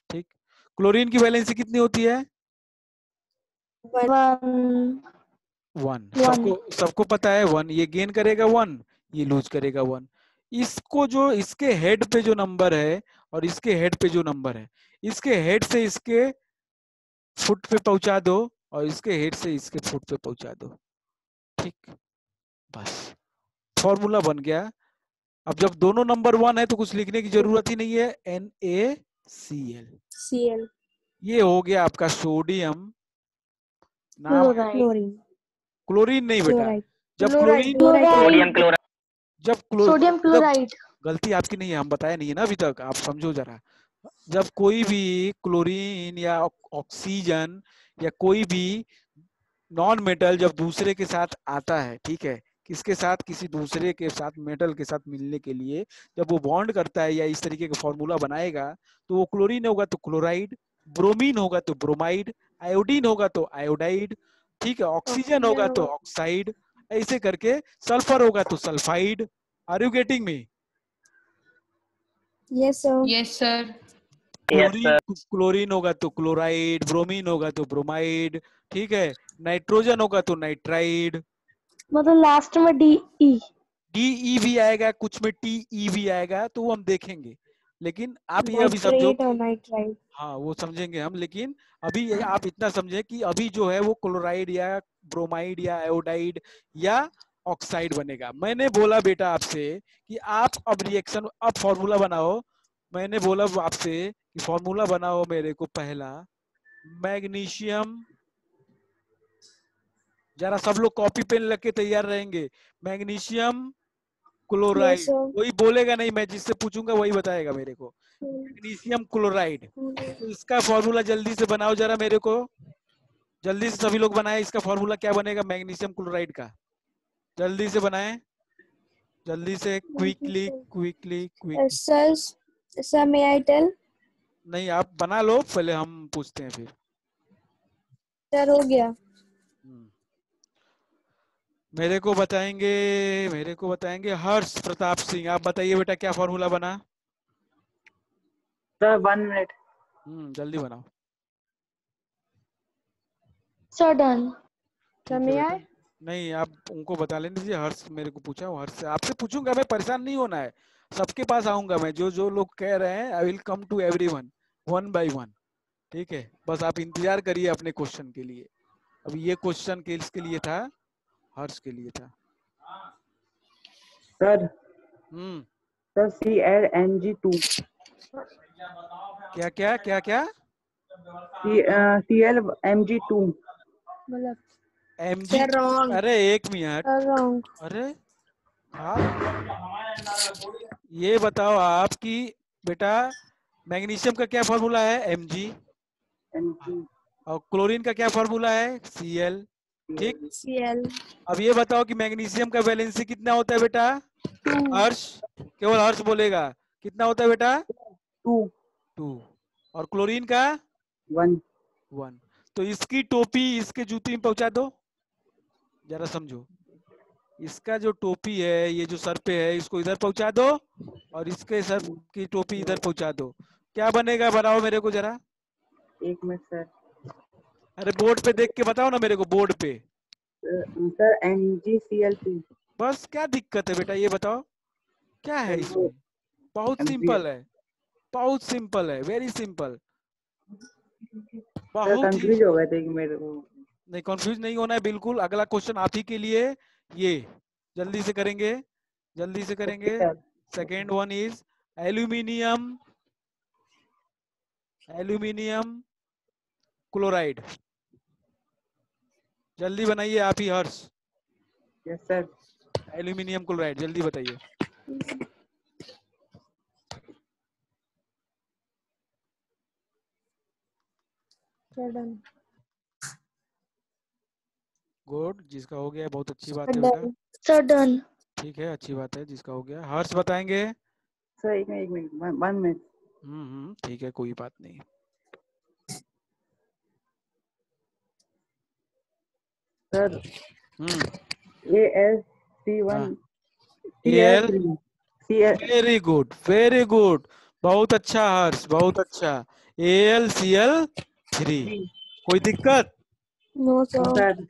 ठीक। क्लोरीन की वैलेंसी कितनी होती है, 1। सबको पता है 1, ये गेन करेगा 1, ये लूज करेगा 1। इसको जो इसके हेड पे जो नंबर है और इसके हेड पे जो नंबर है, इसके हेड से इसके फुट पे पहुंचा दो और इसके हेड से इसके फुट पे पहुंचा दो, ठीक। बस फॉर्मूला बन गया। अब जब दोनों नंबर 1 है तो कुछ लिखने की जरूरत ही नहीं है, NaCl। ये हो गया आपका सोडियम, नाम क्लोरीन नहीं बेटा, जब सोडियम क्लोराइड। गलती आपकी नहीं है, हम बताया नहीं है ना अभी तक, आप समझो जरा। जब कोई भी क्लोरीन या ऑक्सीजन या कोई भी नॉन मेटल जब दूसरे के साथ आता है, ठीक है, किसके साथ, किसी दूसरे के साथ मेटल के साथ मिलने के लिए जब वो बॉन्ड करता है या इस तरीके का फॉर्मूला बनाएगा, तो वो क्लोरीन होगा तो क्लोराइड, ब्रोमीन होगा तो ब्रोमाइड, आयोडीन होगा तो आयोडाइड, ठीक है, ऑक्सीजन होगा तो ऑक्साइड, ऐसे करके सल्फर होगा तो sulphide. Are you getting me? Yes sir. Chlorine होगा तो क्लोराइड, ब्रोमीन होगा तो ब्रोमाइड, ठीक है, नाइट्रोजन होगा तो नाइट्राइड, मतलब लास्ट में DE भी आएगा, कुछ में TE भी आएगा, तो वो हम देखेंगे। लेकिन आप ये अभी समझो, हाँ वो समझेंगे हम, लेकिन अभी आप इतना समझे कि अभी जो है वो क्लोराइड या ब्रोमाइड या आयोडाइड या ऑक्साइड बनेगा। मैंने बोला बेटा आपसे कि आप अब रिएक्शन, अब फॉर्मूला बनाओ। मैंने बोला आपसे कि फॉर्मूला बनाओ मेरे को पहला, मैग्नीशियम, जरा सब लोग कॉपी पेन लेके तैयार रहेंगे। मैग्नीशियम क्लोराइड, कोई बोलेगा नहीं, मैं जिससे पूछूंगा वही बताएगा मेरे को। मैग्नीशियम क्लोराइड, तो इसका फॉर्मूला जल्दी से बनाओ जरा मेरे को, जल्दी से सभी लोग बनाए। इसका फॉर्मूला क्या बनेगा मैग्नीशियम क्लोराइड का, जल्दी से बनाएं, जल्दी से, quickly. Sir may I tell? नहीं आप बना लो पहले, हम पूछते हैं फिर। सर हो गया। मेरे को बताएंगे हर्ष प्रताप सिंह। आप बताइए बेटा क्या फॉर्मूला बना? Sir 1 minute. जल्दी बनाओ। Sir done. नहीं आप उनको बता लेने दीजिए, हर्ष मेरे को पूछा, हर्ष से आपसे पूछूंगा मैं, परेशान नहीं होना है, सबके पास आऊंगा मैं, जो लोग कह रहे हैं I will come to everyone 1 by 1, ठीक है। बस आप इंतजार करिए अपने क्वेश्चन के लिए। अब ये क्वेश्चन के लिए था हर्ष के लिए था। सर हम्म, सर ClNG2 क्या क्या क्या क्या? ClMG2 मतलब एमजी? Sir wrong. अरे एक मिनट, रॉन्ग। अरे आप ये बताओ आप कि बेटा मैग्नीशियम का क्या फॉर्मूला है? Mg। Mg और क्लोरीन का क्या फॉर्मूला है? Cl। ठीक, Cl अब ये बताओ कि मैग्नीशियम का वैलेंसी कितना होता है बेटा? 2। हर्ष, केवल हर्ष बोलेगा, कितना होता है बेटा? 2 2। और क्लोरीन का? 1 1। तो इसकी टोपी इसके जूती में पहुंचा दो, जरा समझो। इसका जो टोपी है, ये जो सर पे है, इसको इधर पहुंचा दो और इसके सर की टोपी इधर पहुंचा दो। क्या बनेगा बताओ मेरे को जरा। 1 मिनट सर। अरे बोर्ड पे देख के बताओ ना मेरे को, बोर्ड पे। Sir NgCl3। बस, क्या दिक्कत है बेटा, ये बताओ क्या है सर इसमें? बहुत Mg सिंपल है, बहुत सिंपल है, वेरी सिंपल, सर बहुत ही। कंफ्यूज हो गए थे कि मेरे को। नहीं, कंफ्यूज नहीं होना है बिल्कुल। अगला क्वेश्चन आप ही के लिए, ये जल्दी से करेंगे, जल्दी से करेंगे। Sir second one is aluminium, aluminium chloride. जल्दी बनाइए आप ही हर्ष, यस सर। एल्यूमिनियम क्लोराइड जल्दी बताइए। डन। गुड, जिसका हो गया बहुत अच्छी बात है बेटा। Sir done. ठीक है, अच्छी बात है, जिसका हो गया। हर्ष बताएंगे? सर 1 मिनट 1 मिनट। ठीक है, कोई बात नहीं। Sir AlC1 L, Cl3 Cl very good, very good, बहुत अच्छा हर्ष, बहुत अच्छा। AlCl3। कोई दिक्कत? No sir. सर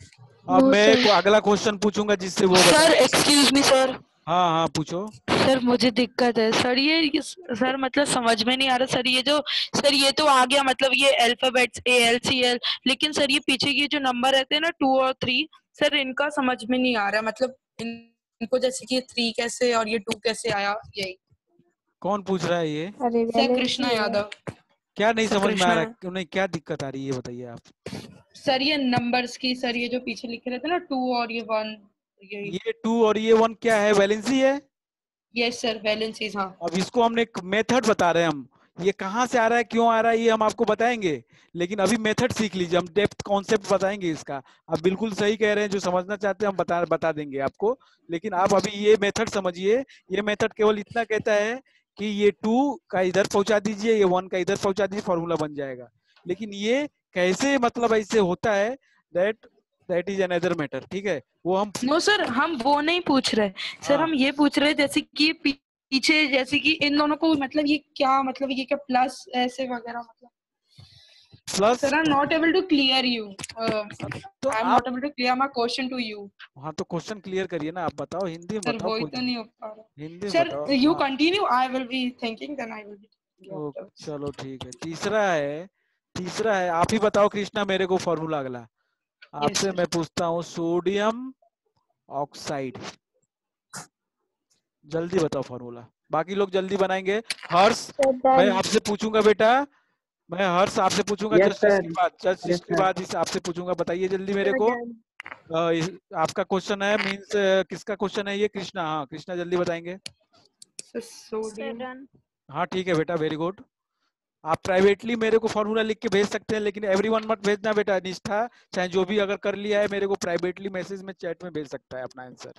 अब नो मैं सर। अगला क्वेश्चन पूछूंगा जिससे वो सर बताए। Excuse me sir. हाँ हाँ पूछो। सर मुझे दिक्कत है सर, ये सर मतलब समझ में नहीं आ रहा सर, ये जो सर ये तो आ गया मतलब ये अल्फाबेट्स AlCl, लेकिन सर ये पीछे के जो नंबर रहते हैं ना 2 और 3, सर इनका समझ में नहीं आ रहा, मतलब इनको जैसे कि 3 कैसे और ये 2 कैसे आया, यही। कौन पूछ रहा है ये? अरे सर कृष्णा यादव। क्या नहीं सर समझ में आ रहा है? कृष्णा क्यों नहीं, क्या दिक्कत आ रही है ये बताइए आप। सर, ये नंबर्स की सर, ये जो पीछे लिखे रहते हैं ना 2 और ये 1, यही। ये 2 और ये 1 क्या है? वैलेंसी है। Yes sir, valencies. हाँ अब इसको हमने एक मेथड बता रहे हैं हम, ये कहाँ से आ रहा है, क्यों आ रहा है, ये हम आपको बताएंगे। लेकिन अभी मेथड सीख लीजिए, हम डेप्थ कॉन्सेप्ट बताएंगे इसका। आप बिल्कुल सही कह रहे हैं, जो समझना चाहते हैं हम बता देंगे आपको। लेकिन आप अभी ये मेथड समझिए। ये मेथड केवल इतना कहता है कि ये 2 का इधर पहुंचा दीजिए, ये 1 का इधर पहुंचा दीजिए, फॉर्मूला बन जाएगा। लेकिन ये कैसे मतलब ऐसे होता है, दैट इज अनदर मैटर। ठीक है, वो हम नो सर, हम वो नहीं पूछ रहे सर, हाँ हम ये पूछ रहे जैसे कि पीछे जैसे कि इन दोनों को मतलब ये क्या, मतलब ये क्या प्लस ऐसे वगैरह, मतलब plus. Sir I am not able to clear you, तो आई एम आप, not able to clear my question to you. हाँ तो क्वेश्चन क्लियर करिए ना, आप बताओ हिंदी में, सर बताओ वही कुछ, तो नहीं हो पा रहा हिंदी में सर, बताओ। यू हाँ continue, I will be thinking then I will oh, be. चलो ठीक है। तीसरा है, आप ही बताओ कृष्णा मेरे को फॉर्मूला अगला। यस आपसे सर। मैं पूछता हूँ, सोडियम ऑक्साइड, जल्दी बताओ फॉर्मूला। बाकी लोग जल्दी बनाएंगे। हर्ष, मैं आपसे पूछूंगा बेटा, मैं हर्ष आपसे पूछूंगा यस जस्ट सर। इसके बाद, जस्ट यस इसके सर। बाद इस आपसे पूछूंगा। बताइए जल्दी मेरे को। आपका क्वेश्चन है, मीन्स किसका क्वेश्चन है ये? कृष्णा, हाँ कृष्णा जल्दी बताएंगे। Sir sodium. डन। हाँ ठीक है बेटा, वेरी गुड। आप प्राइवेटली मेरे को फॉर्मूला लिख के भेज सकते हैं, लेकिन एवरीवन मत भेजना बेटा। निष्ठा चाहे जो भी अगर कर लिया है, मेरे को प्राइवेटली मैसेज में, चैट में भेज सकता है अपना आंसर,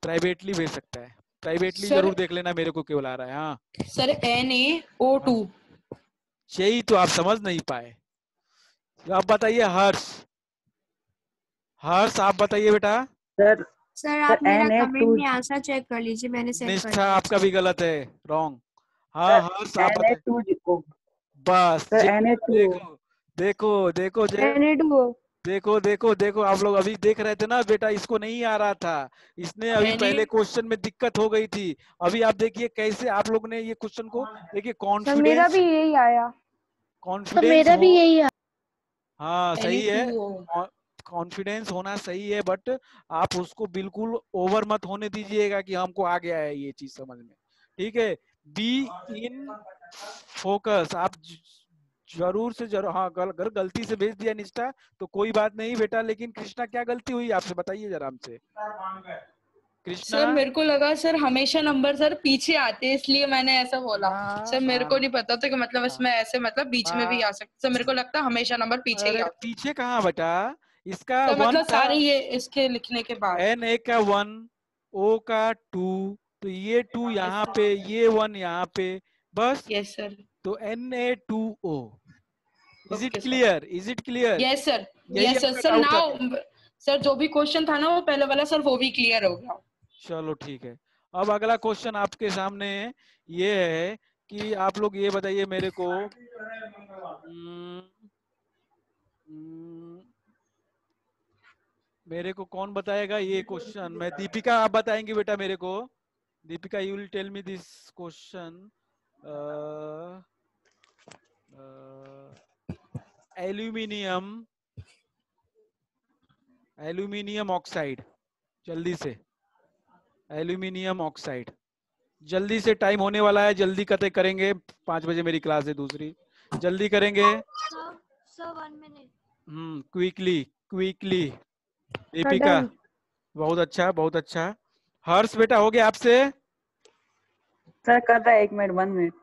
प्राइवेटली भेज सकता है। प्राइवेटली सर जरूर देख लेना, मेरे को केवल आ रहा है। हाँ सर NaO2। यही तो आप समझ नहीं पाए। अब बताइए हर्ष, हर्ष आप बताइए बेटा। सर सर आप मेरा कमेंट Na2 में आंसर चेक कर लीजिए, मैंने सेंड कर निष्ठा दिया। आपका भी गलत है, रॉन्ग। हाँ सर हर्ष आप बताइए। Na2 बस सर Na2 देखो देखो देखो Na2। देखो देखो देखो, आप लोग अभी देख रहे थे ना बेटा, इसको नहीं आ रहा था, इसने अभी पहले क्वेश्चन में दिक्कत हो गई थी। अभी आप देखिए कैसे आप लोग ने ये क्वेश्चन को, देखिए सर मेरा भी यही आया। कॉन्फिडेंस मेरा हो। भी यही आया। हाँ सही है, Na2O। कॉन्फिडेंस होना सही है, बट आप उसको बिल्कुल ओवर मत होने दीजिएगा कि हमको आ गया है ये चीज समझ में, ठीक है। Be in focus. आप जरूर से जरूर, हाँ अगर गलती से भेज दिया निष्ठा तो कोई बात नहीं बेटा, लेकिन कृष्णा क्या गलती हुई आपसे बताइए जरा हमसे। कृष्णा सर मेरे को लगा सर हमेशा नंबर सर पीछे आते हैं, इसलिए मैंने ऐसा बोला। हाँ, सर मेरे को हाँ, नहीं पता था कि मतलब इसमें ऐसे मतलब बीच में भी हाँ। आ सकता। सर मेरे को लगता है हमेशा नंबर पीछे ही अरे आते। पीछे कहाँ बेटा, इसका सर 1 मतलब का सारे ये इसके लिखने के बाद। NA का 1, O का 2, तो ये 2 यहाँ पे, ये 1 यहाँ पे, बस। Yes sir. तो Na2O। Is it okay sir. Clear, is it clear? Yes sir. यही यस सर। आपका सर डाउट था? नाउ सर जो भी क्वेश्चन था ना वो पहले वाला सर वो भी क्लियर हो गया। चलो ठीक है। अब अगला क्वेश्चन आपके सामने ये है कि आप लोग ये बताइए मेरे को, मेरे को कौन बताएगा ये क्वेश्चन? मैं दीपिका, आप बताएंगे बेटा मेरे को। Deepika, you will tell me this question. Aluminium oxide, जल्दी से। एल्यूमिनियम ऑक्साइड, जल्दी से, टाइम होने वाला है, जल्दी कते करेंगे, 5 बजे मेरी क्लास है दूसरी, जल्दी करेंगे। Quickly quickly. दीपिका, बहुत अच्छा बहुत अच्छा। हर्ष बेटा हो गया आपसे? सर कर रहा है, 1 मिनट 1 मिनट।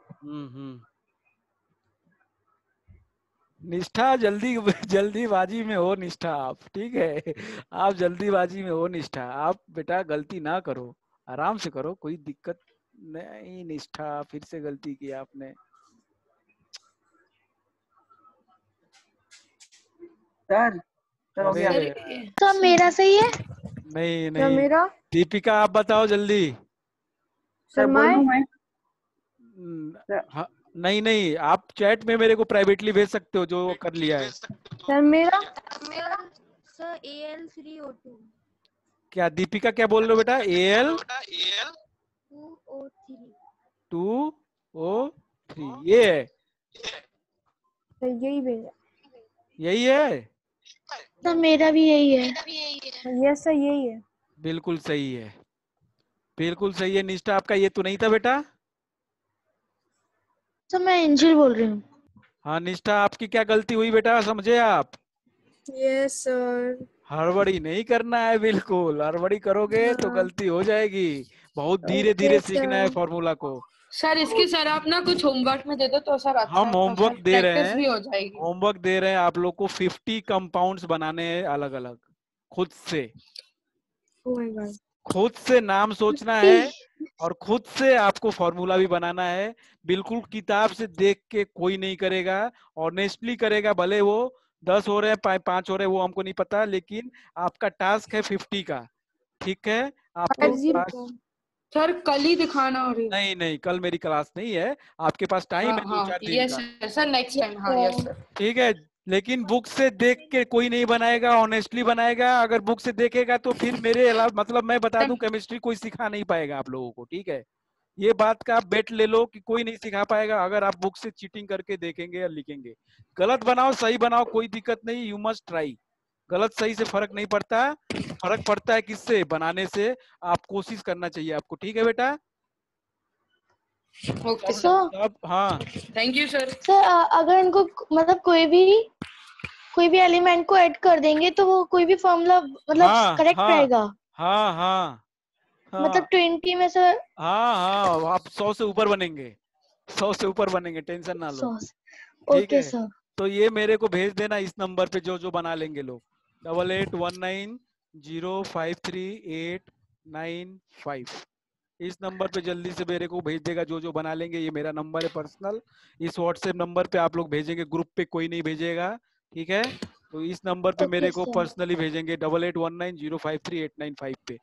निष्ठा, जल्दीबाजी में हो निष्ठा आप, ठीक है। आप जल्दीबाजी में हो निष्ठा, आप बेटा गलती ना करो, आराम से करो, कोई दिक्कत नहीं। निष्ठा फिर से गलती की आपने। सर हो गया। तो मेरा सही है? नहीं क्या नहीं, मेरा? दीपिका आप बताओ जल्दी। सर बोल दूं मैं? हाँ, नहीं, आप चैट में मेरे को प्राइवेटली भेज सकते हो जो कर लिया है। सर मेरा? सर Al3O2 क्या दीपिका क्या बोल रहे हो बेटा? Al2O3 ये है? सर यही भेजा। यही है? सर मेरा भी यही है। यस सर यही है। बिल्कुल सही है, बिल्कुल सही है। निष्ठा आपका ये तो नहीं था बेटा? सर मैं एंजल बोल रही हूँ। हाँ निष्ठा, आपकी क्या गलती हुई बेटा, समझे आप? Yes sir. हड़बड़ी नहीं करना है, बिल्कुल हड़बड़ी करोगे तो गलती हो जाएगी। बहुत धीरे धीरे सीखना है फॉर्मूला को। सर इसकी सर आप ना कुछ होमवर्क में दे दो तो सर अच्छा हम होमवर्क दे रहे प्रैक्टिस भी हैं, हो जाएगी। होमवर्क दे रहे हैं आप लोग को। 50 कंपाउंड्स बनाने हैं अलग अलग, खुद से, खुद से नाम सोचना है और खुद से आपको फॉर्मूला भी बनाना है। बिल्कुल किताब से देख के कोई नहीं करेगा, ऑनेस्टली करेगा। भले वो 10 हो रहे हैं 5 हो रहे हैं वो हमको नहीं पता, लेकिन आपका टास्क है 50 का, ठीक है। आपको सर कल ही दिखाना हो रही है। नहीं, कल मेरी क्लास नहीं है, आपके पास टाइम है 2-4 दिन यस का, सर नेक्स्ट टाइम। हाँ यस सर। ठीक है। लेकिन बुक से देख के कोई नहीं बनाएगा, ऑनेस्टली बनाएगा। अगर बुक से देखेगा तो फिर मेरे अलावा, मतलब मैं बता दूं, केमिस्ट्री कोई सिखा नहीं पाएगा आप लोगों को, ठीक है। ये बात का आप बेट ले लो कि कोई नहीं सिखा पाएगा अगर आप बुक से चीटिंग करके देखेंगे या लिखेंगे। गलत बनाओ सही बनाओ कोई दिक्कत नहीं, यू मस्ट ट्राई। गलत सही से फर्क नहीं पड़ता, फर्क पड़ता है किससे? बनाने से। आप कोशिश करना चाहिए आपको, ठीक है बेटा। ओके सर हाँ थैंक यू सर। सर अगर इनको मतलब कोई भी एलिमेंट को ऐड कर देंगे तो वो कोई भी फॉर्मूला मतलब करेक्ट रहेगा? हाँ मतलब 20 में सर? हाँ आप 100 से ऊपर बनेंगे, 100 से ऊपर बनेंगे, टेंशन ना लो, ठीक ओके है। सर। तो ये मेरे को भेज देना इस नंबर पे जो बना लेंगे लोग, 8819053895। इस नंबर पे जल्दी से मेरे को भेज देगा जो बना लेंगे। ये मेरा नंबर है पर्सनल, इस व्हाट्सएप नंबर पे आप लोग भेजेंगे, ग्रुप पे कोई नहीं भेजेगा, ठीक है। तो इस नंबर पे मेरे को पर्सनली भेजेंगे 8819053895 पे,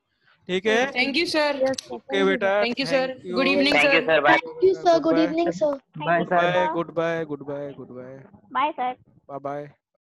ठीक है। Thank you sir. ओके बेटा, thank you sir. Thank good evening thank you sir. Sir, bye. Thank you sir. Good evening sir. Bye sir. Good bye, good bye, good bye, bye sir. Bye bye.